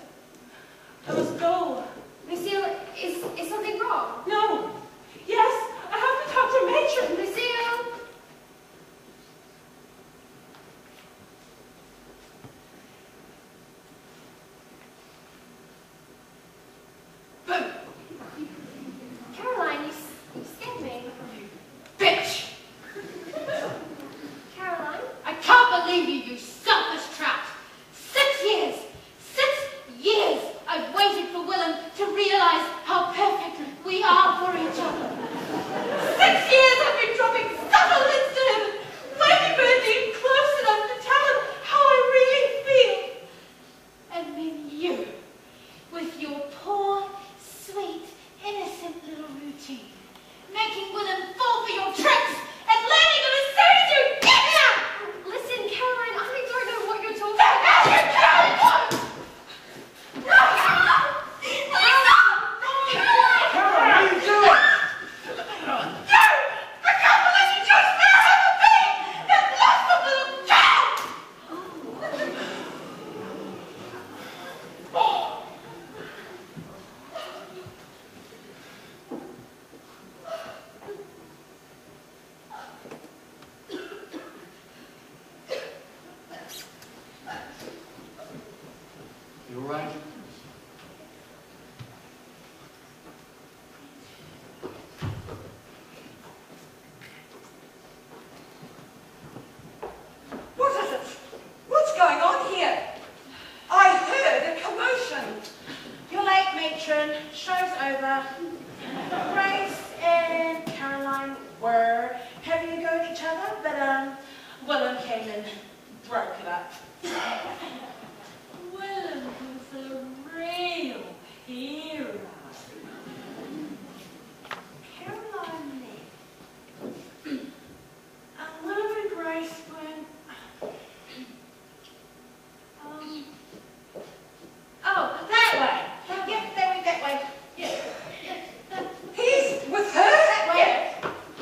I must go. Lucille, is something wrong? No. Yes, I have to talk to Matron. Lucille! Caroline, you scared me. Bitch! Caroline? I can't believe you, you selfish trout. 6 years! 6 years I've waited for Willem to realize how perfect we are for each other. 6 years I've been dropping subtle hints to him, waiting for him to get close enough to tell him how I really feel. And then you, with your poor, sweet, innocent little routine, making Willem fall for your tricks and landing him as soon as you get him! Listen, Caroline, I don't know what you're talking The hell you carrying on? Caroline, how you doing? I can't believe you just now have a baby that lost a little child! You all right? What is it? What's going on here? I heard a commotion. You're late, Matron. Show's over. Grace and Caroline were having a go at each other, but Willem came and broke it up. Willem was a real hero. Caroline and Willem and Grace went. Oh, that way. Yep, they went that way. Yeah. He's with her? That way.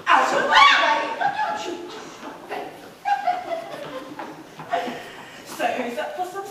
Out of my way! So who's up for some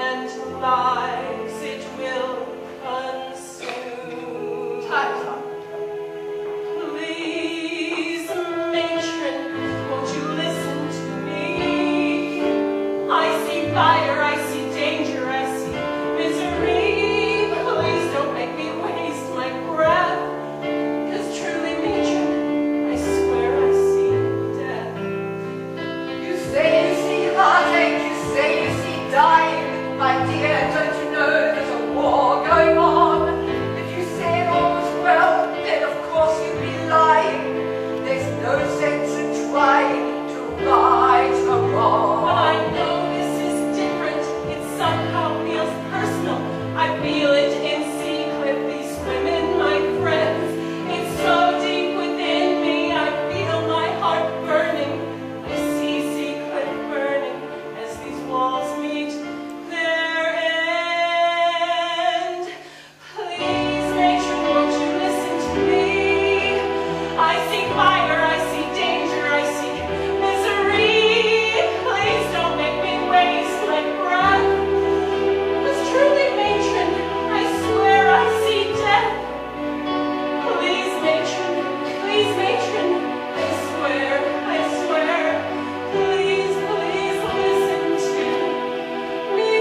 and lives it will consume. Time's up. Please, matron, won't you listen to me? I see fire, I see danger, I see misery. Please don't make me waste my breath. 'Cause truly, matron, I swear I see death. You say you see heartache, you say you see dying. My dear, don't you know there's a war going on? If you say all is well, then of course you'd be lying. There's no sense in trying to right the wrong. But I know this is different. It somehow feels personal. I feel it in Seacliff, these women, my friends. It's so deep within me, I feel my heart burning. I see Seacliff burning as these walls meet their end. Please, matron, won't you listen to me? I see fire, I see danger, I see misery. Please don't make me waste my breath. 'Cause truly, matron, I swear I see death. Please, matron, I swear, please, please listen to me.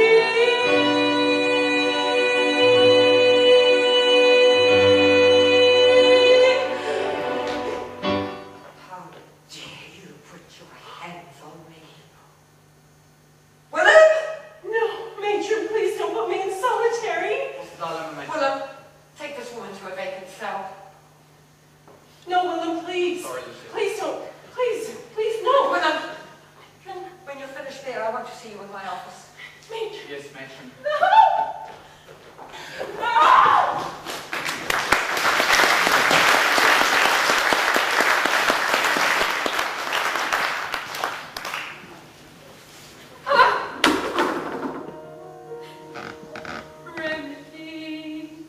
How dare you put your hands on me? Willem! No, matron, please don't put me in solitary. What's the dilemma, matron? Willem, take this woman to a vacant cell. No, Willem, please. Sorry, Lucia. Please don't. Please, no. Willem, when you're finished there, I want to see you in my office. Matron. Yes, matron. No! Remedy.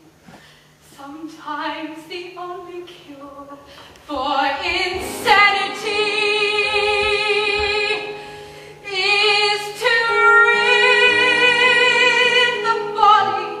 Sometimes the only cure for insanity is to rid the body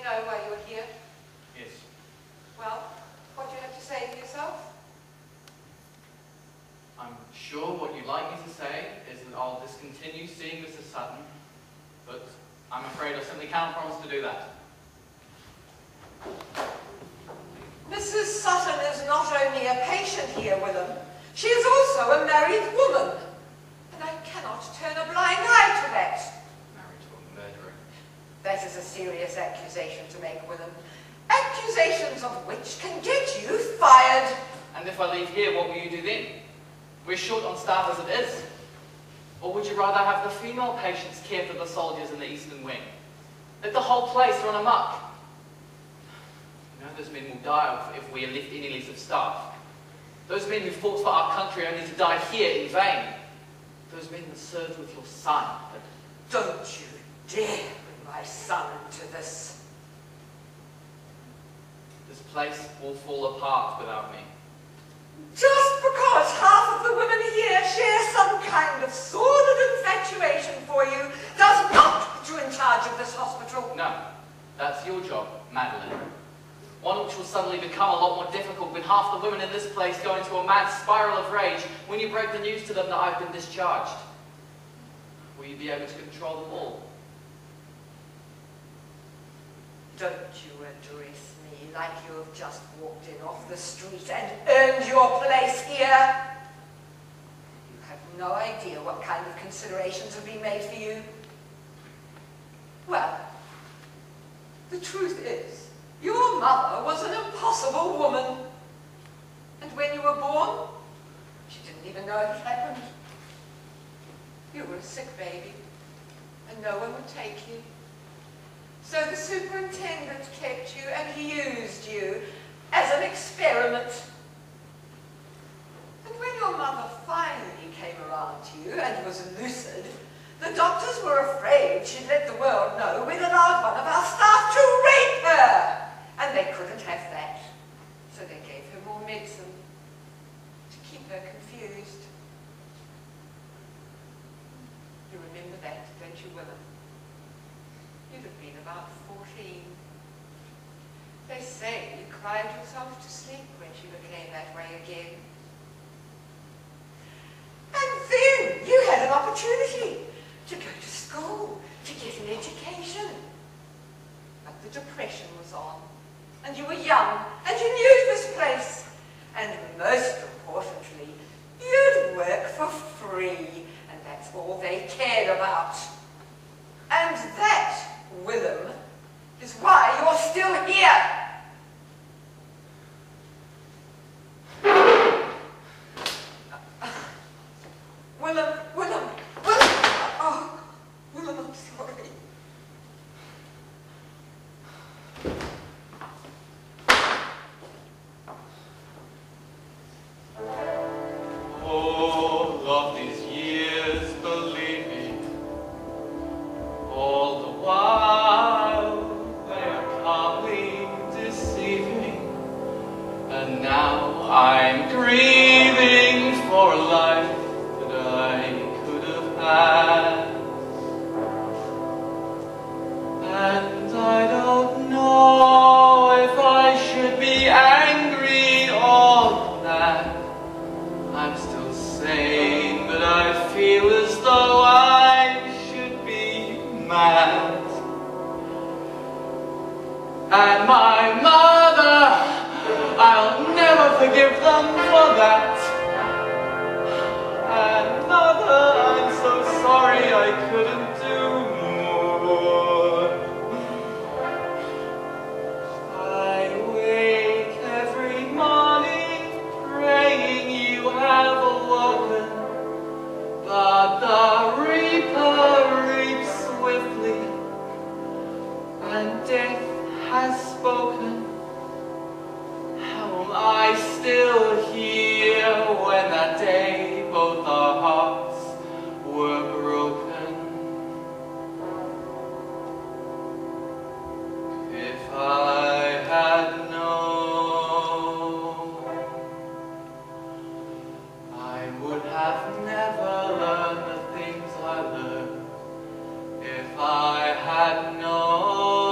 know why you're here? Yes. Well, what do you have to say for yourself? I'm sure what you'd like me to say is that I'll discontinue seeing Mrs. Sutton, but I'm afraid I simply cannot promise to do that. Mrs. Sutton is not only a patient here, Willem, she is also a married woman. And I cannot turn a blind eye to that. Married to a murderer. That is a serious accusation to make, Willem. Accusations of which can get you fired. And if I leave here, what will you do then? We're short on staff as it is. Or would you rather have the female patients care for the soldiers in the Eastern Wing? Let the whole place run amok. You know those men will die if we are left any less of staff. Those men who fought for our country only to die here in vain. Those men that served with your son. Don't you dare bring my son into this. This place will fall apart without me. Just because half of the women here share some kind of sordid infatuation for you does not put you in charge of this hospital. No, that's your job, Madeline. One which will suddenly become a lot more difficult when half the women in this place go into a mad spiral of rage when you break the news to them that I've been discharged. Will you be able to control them all? Don't you address me like you have just walked in off the street and earned your place here. You have no idea what kind of considerations have been made for you. Well, the truth is, your mother was an impossible woman. And when you were born, she didn't even know it had happened. You were a sick baby, and no one would take you. So the superintendent kept you and he used you as an experiment. And when your mother finally came around to you and was lucid, the doctors were afraid she'd let the world know we'd allowed one of our staff to rape her. And they couldn't have that. So they gave her more medicine to keep her confused. You remember that, don't you, Willem? You'd have been about 14. They say you cried yourself to sleep when she became that way again. And then you had an opportunity to go to school, to get an education. But the depression was on, and you were young, and you knew this place. And most importantly, you'd work for free, and that's all they cared about. And that, Willem, is why you're still here. Willem, oh, Willem, I'm sorry. All of these years believing, all the while they are calmly deceiving, and now I'm grieving for a life that I could have had. And I don't know if I should be angry or glad. I'm still sane, but I feel as though I should be mad. And my mother, I'll never forgive them for that. And mother, I'm so sorry I couldn't do more. I wake every morning praying you have awoken, but the reaper reaps swiftly, and death has spoken. How am I still here when that day both our hearts were broken? If I had known, I would have never learned the things I learned. If I had known,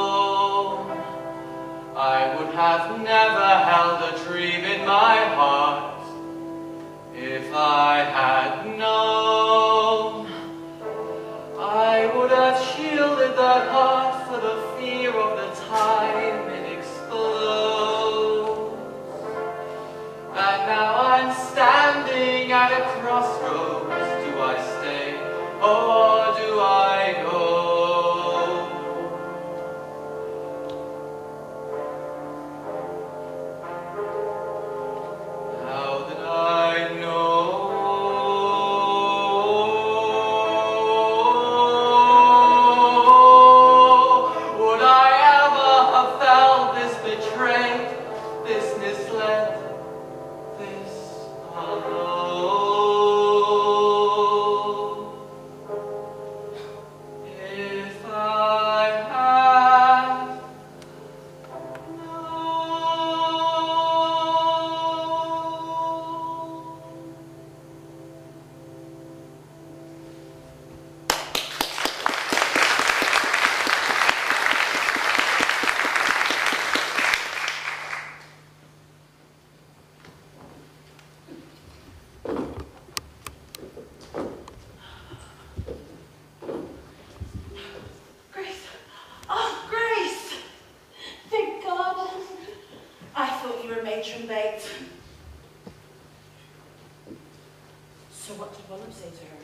you say to her?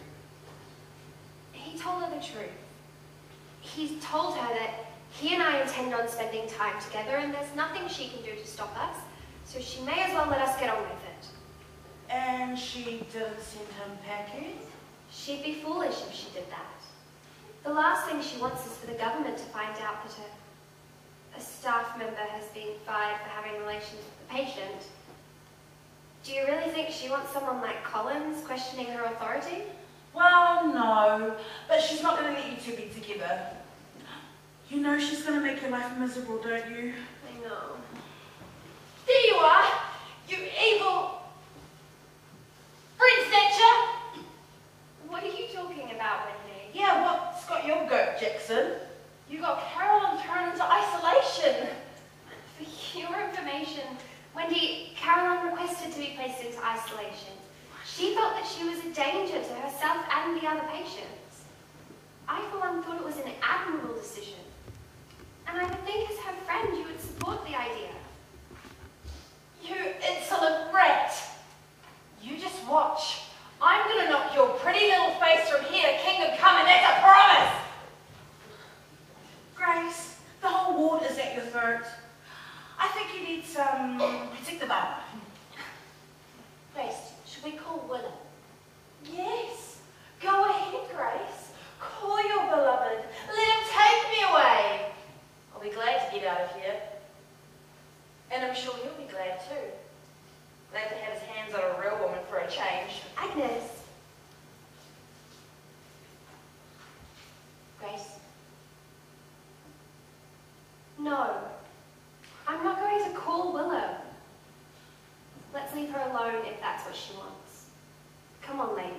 He told her the truth. He's told her that he and I intend on spending time together and there's nothing she can do to stop us, so she may as well let us get on with it. And she didn't send him packing? She'd be foolish if she did that. The last thing she wants is for the government to find out that a staff member has been fired for having relations with the patient. Do you really think she wants someone like Collins questioning her authority? Well, no, but she's not going to let you two be together. You know she's going to make your life miserable, don't you? I know. There you are, you evil friend snatcher! What are you talking about, Wendy? Yeah, what's got your goat, Jackson? You got Carolyn thrown into isolation. For your information, Wendy, Caroline requested to be placed into isolation. She felt that she was a danger to herself and the other patients. I, for one, thought it was an admirable decision. And I would think as her friend you would support the idea. You insolent rat! You just watch. I'm gonna knock your pretty little face from here to kingdom come, and that's a promise! Grace, the whole ward is at your throat. I think you need some protective armor. Grace, should we call Willow? Yes. Go ahead, Grace. Call your beloved. Let him take me away. I'll be glad to get out of here. And I'm sure he'll be glad too. Glad to have his hands on a real woman for a change. Agnes. Grace. No. I'm not going to call Willow. Let's leave her alone if that's what she wants. Come on, ladies.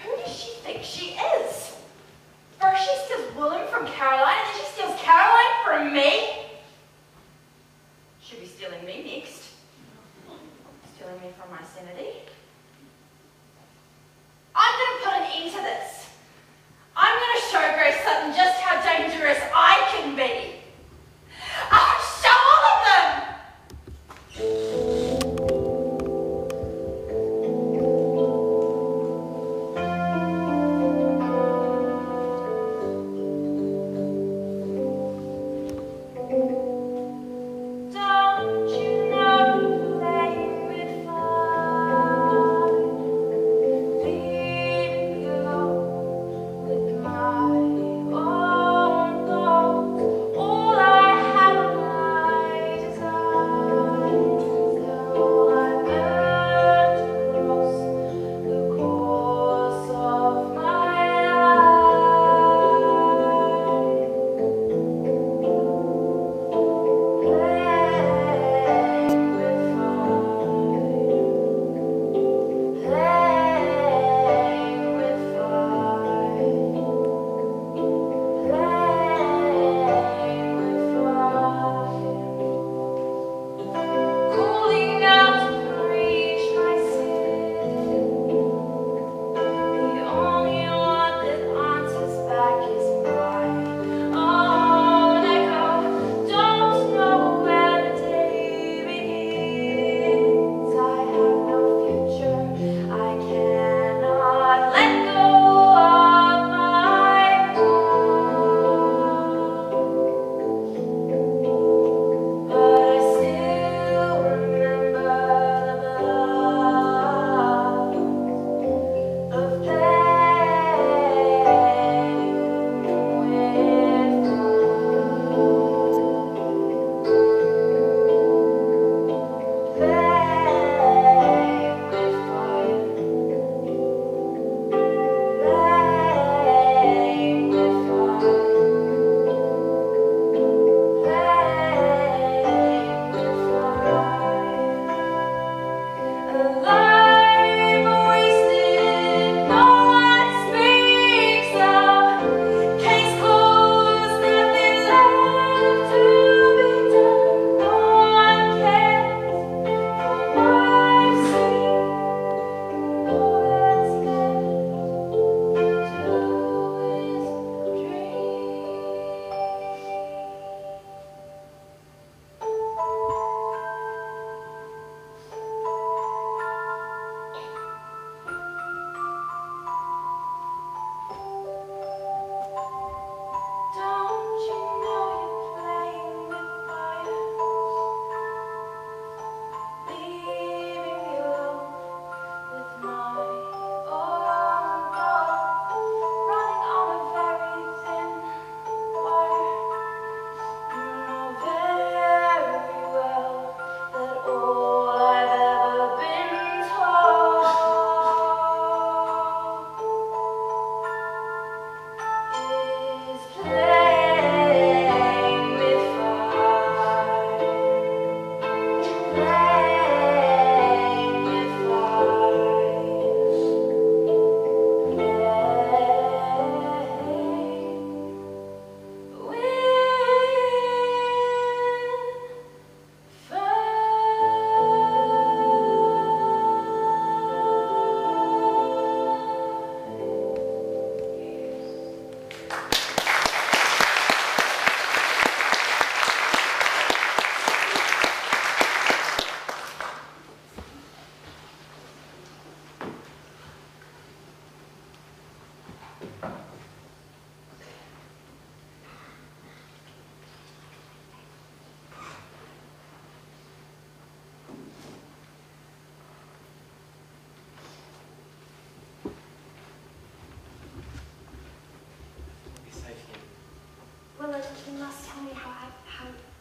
Who does she think she is? First she steals Willem from Caroline, and then she steals Caroline from me? She'll be stealing me next. Stealing me from my sanity. I'm going to put an end to this. I'm going to show Grace Sutton just how dangerous I can be. I'll show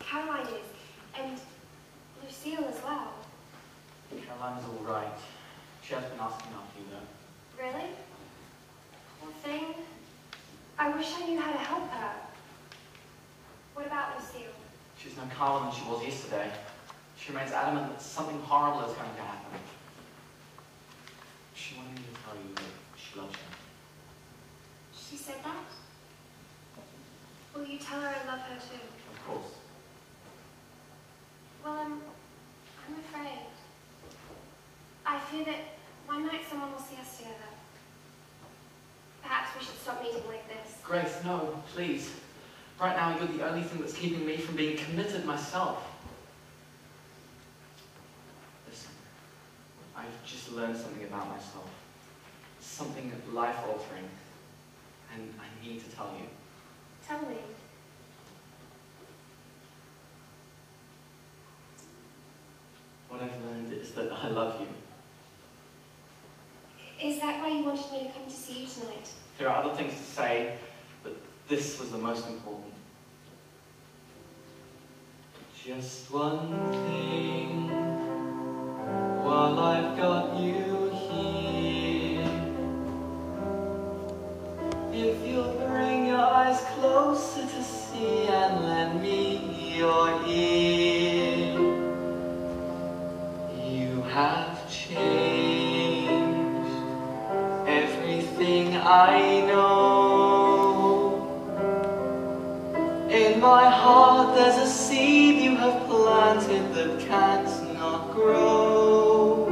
Caroline is, and Lucille as well. Caroline's all right. She has been asking after you, though. Really? Poor thing. I wish I knew how to help her. What about Lucille? She's no calmer than she was yesterday. She remains adamant that something horrible is going to happen. She wanted me to tell you that she loves you. She said that? Will you tell her I love her too? Of course. Well, I'm afraid. I fear that one night someone will see us together. Perhaps we should stop meeting like this. Grace, no, please. Right now, you're the only thing that's keeping me from being committed myself. Listen, I've just learned something about myself. Something life-altering. And I need to tell you. Tell me. What I've learned is that I love you. Is that why you wanted me to come to see you tonight? There are other things to say, but this was the most important. Just one thing, while I've got you here. If you'll bring your eyes closer to see and lend me your ear. You have changed everything I know. In my heart there's a seed you have planted that can't not grow.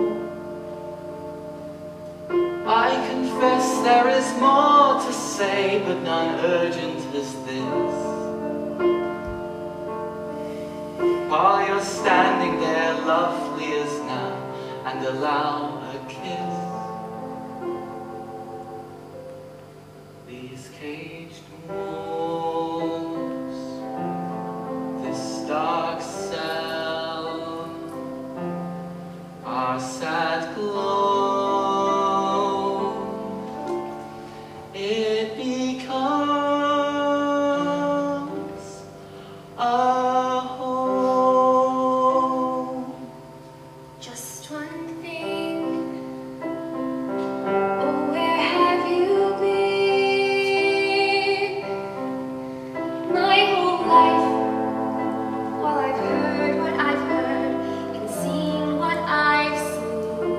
I confess there is more to say, but none urgent as this. While you're standing there lovely as now, and allow a kiss. These caged walls, this dark cell, our sad glow, it becomes a home. Just one thing. Oh, where have you been? My whole life, while I've heard what I've heard and seen what I've seen,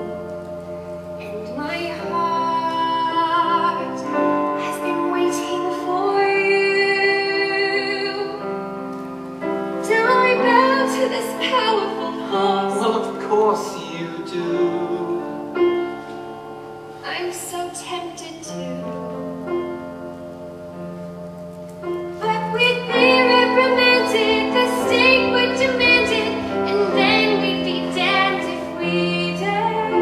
and my heart has been waiting for you. Do I bow to this powerful force? Well, of course you do. I'm so tempted to, but we'd be reprimanded, the state would demand it, and then we'd be damned if we dare.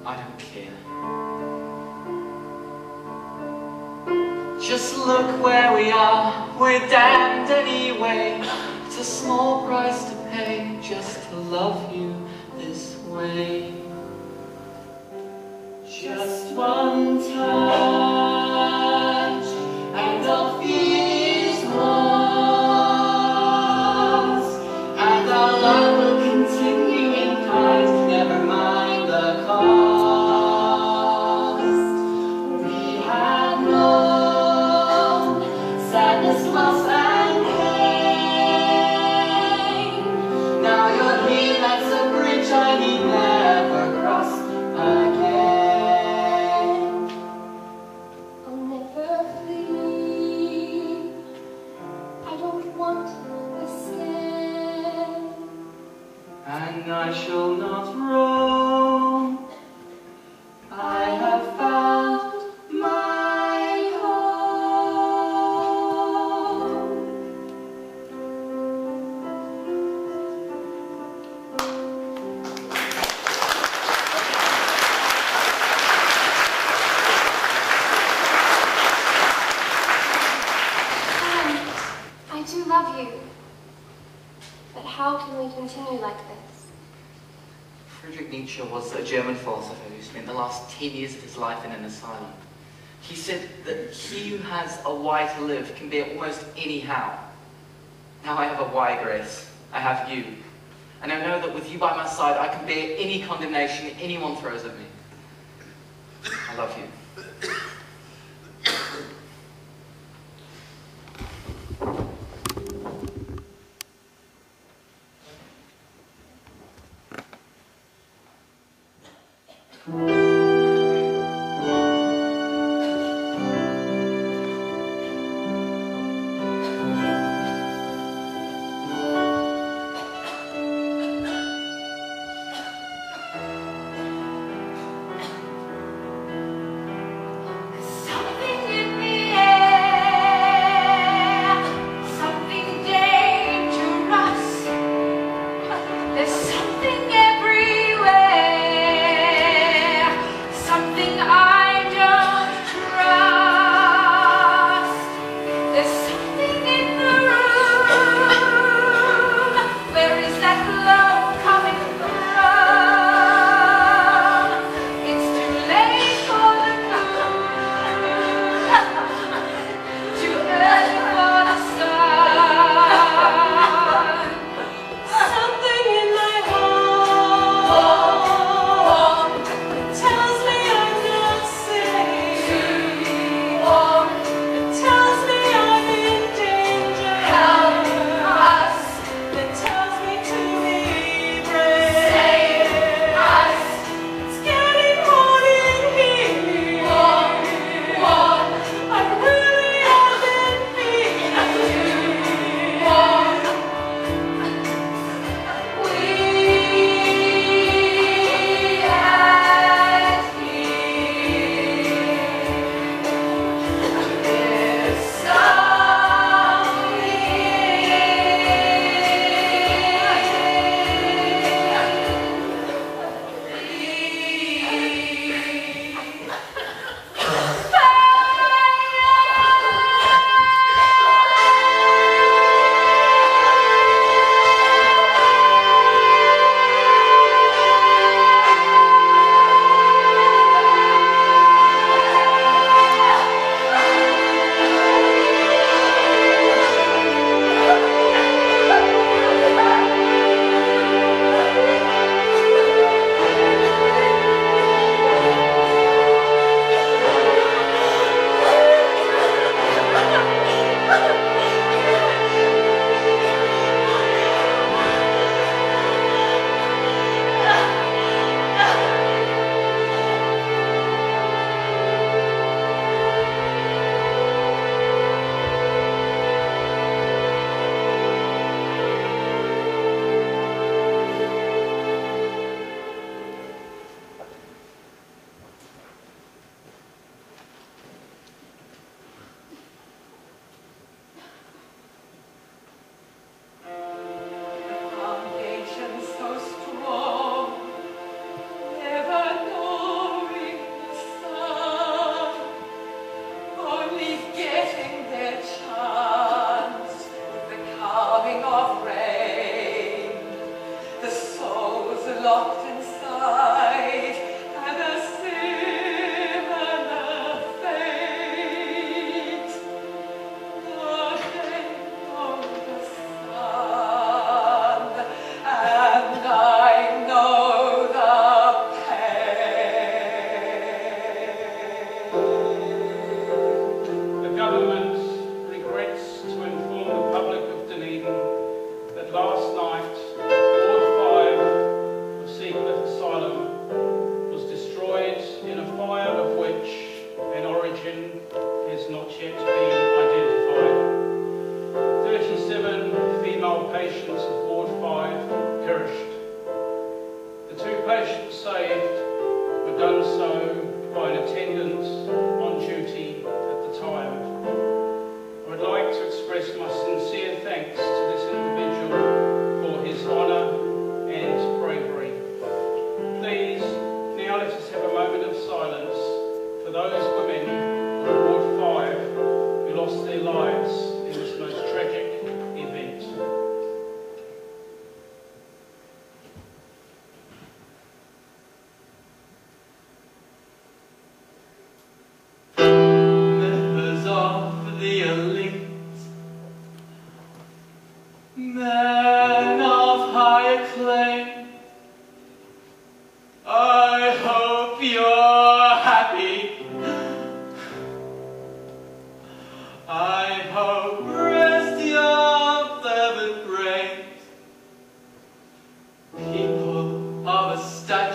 I don't care. Just look where we are, we're damned anyway. It's a small price to pay just to love you this way. Just one touch, and our fears lost, and our love will continue in kind, never mind the cost. We have known sadness, loss, and pain. Now you're here, that's a bridge I need never cross again. I'll never flee, I don't want a stand. And I shall not roam. I have found my home. I do love you, but how can we continue like this? Friedrich Nietzsche was a German philosopher who spent the last 10 years of his life in an asylum. He said that he who has a why to live can bear almost any how. Now I have a why, Grace. I have you. And I know that with you by my side, I can bear any condemnation anyone throws at me. I love you.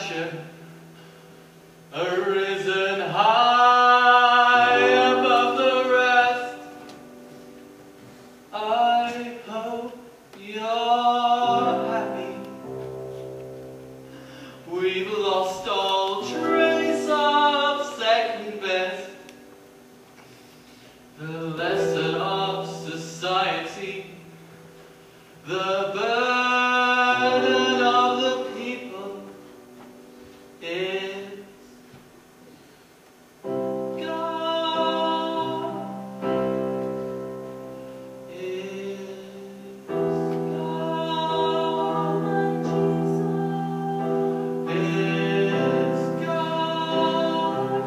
stature, arisen high above the rest. I hope you're happy. We've lost all trace of second best. The lesson of society, the burden of the people is gone. Is gone. Is gone.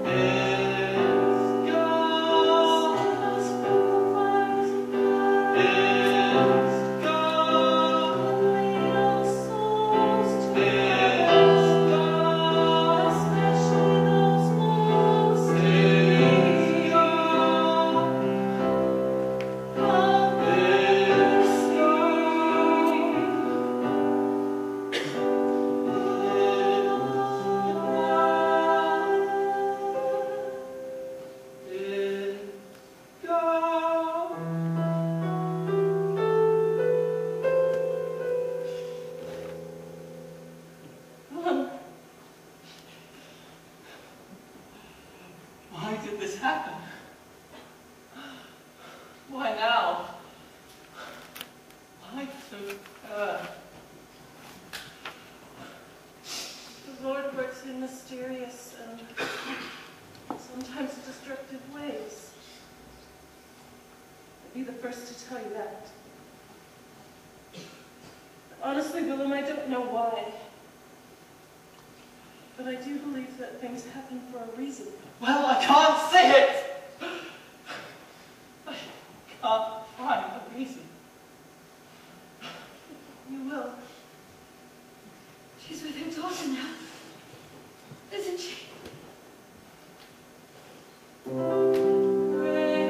Is Why did this happen? Why now? Why to her? The Lord works in mysterious and sometimes destructive ways. I'd be the first to tell you that. Honestly, Willem, I don't know why. But I do believe that things happen for a reason. Well, I can't see it! I can't find a reason. You will. She's with her daughter now, isn't she? Praise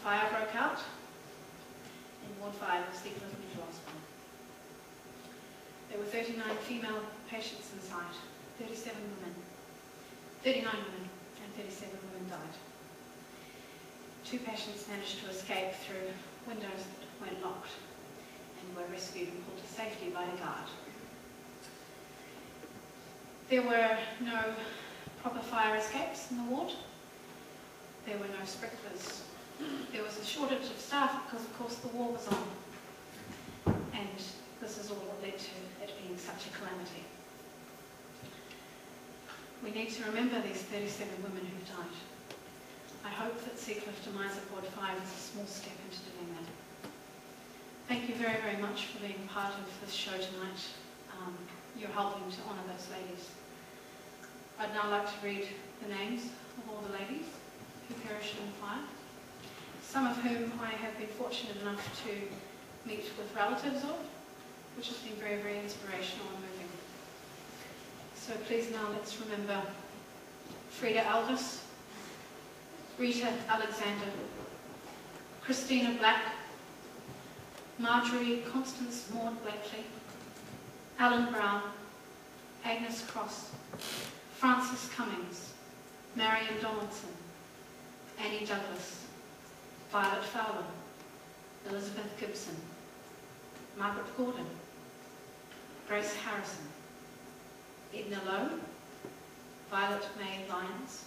fire broke out in Ward 5 of Seacliff Mental Hospital. There were 39 female patients inside, 39 women, and 37 women died. 2 patients managed to escape through windows that weren't locked and were rescued and pulled to safety by a guard. There were no proper fire escapes in the ward. There were no sprinklers. There was a shortage of staff because, of course, the war was on. And this is all that led to it being such a calamity. We need to remember these 37 women who've died. I hope that Seacliff Demise of Ward 5 is a small step into doing that. Thank you very, very much for being part of this show tonight. You're helping to honour those ladies. I'd now like to read the names of all the ladies who perished in the fire, some of whom I have been fortunate enough to meet with relatives of, which has been very, very inspirational and moving. So please now let's remember Frida Aldous, Rita Alexander, Christina Black, Marjorie Constance Maud Blakely, Alan Brown, Agnes Cross, Frances Cummings, Marion Donaldson, Annie Douglas, Violet Fowler, Elizabeth Gibson, Margaret Gordon, Grace Harrison, Edna Lowe, Violet May Lyons,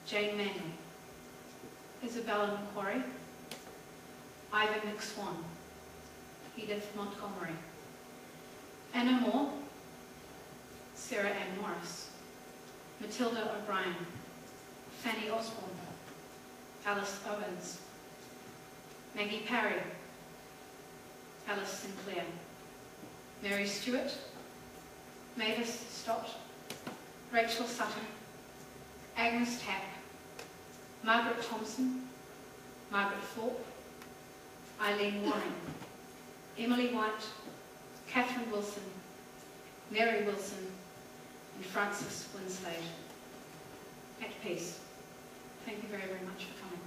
Jane Manley, Isabella Macquarie, Ivan McSwan, Edith Montgomery, Anna Moore, Sarah Ann Morris, Matilda O'Brien, Fanny Osborne, Alice Owens, Maggie Parry, Alice Sinclair, Mary Stewart, Mavis Stott, Rachel Sutton, Agnes Tapp, Margaret Thompson, Margaret Thorpe, Eileen Warren, Emily White, Catherine Wilson, Mary Wilson, and Frances Winslade. At peace. Thank you very, very much for coming.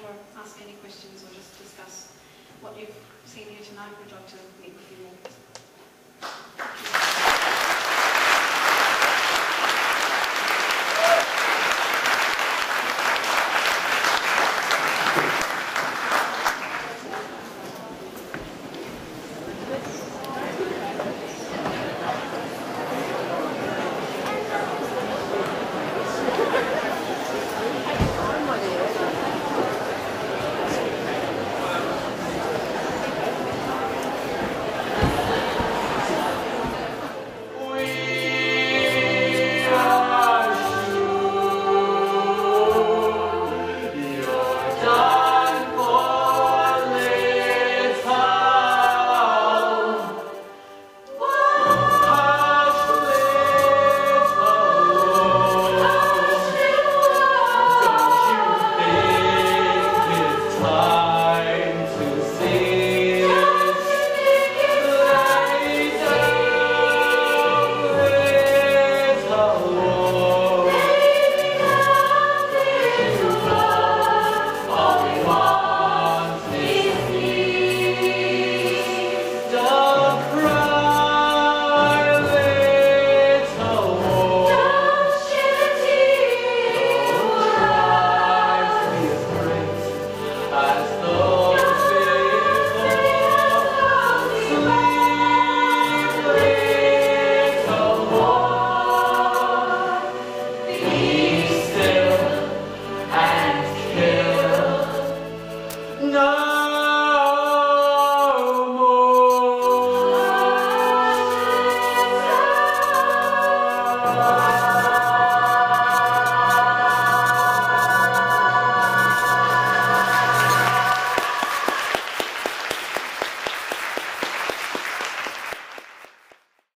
Or ask any questions or just discuss what you've seen here tonight, we'd like to meet with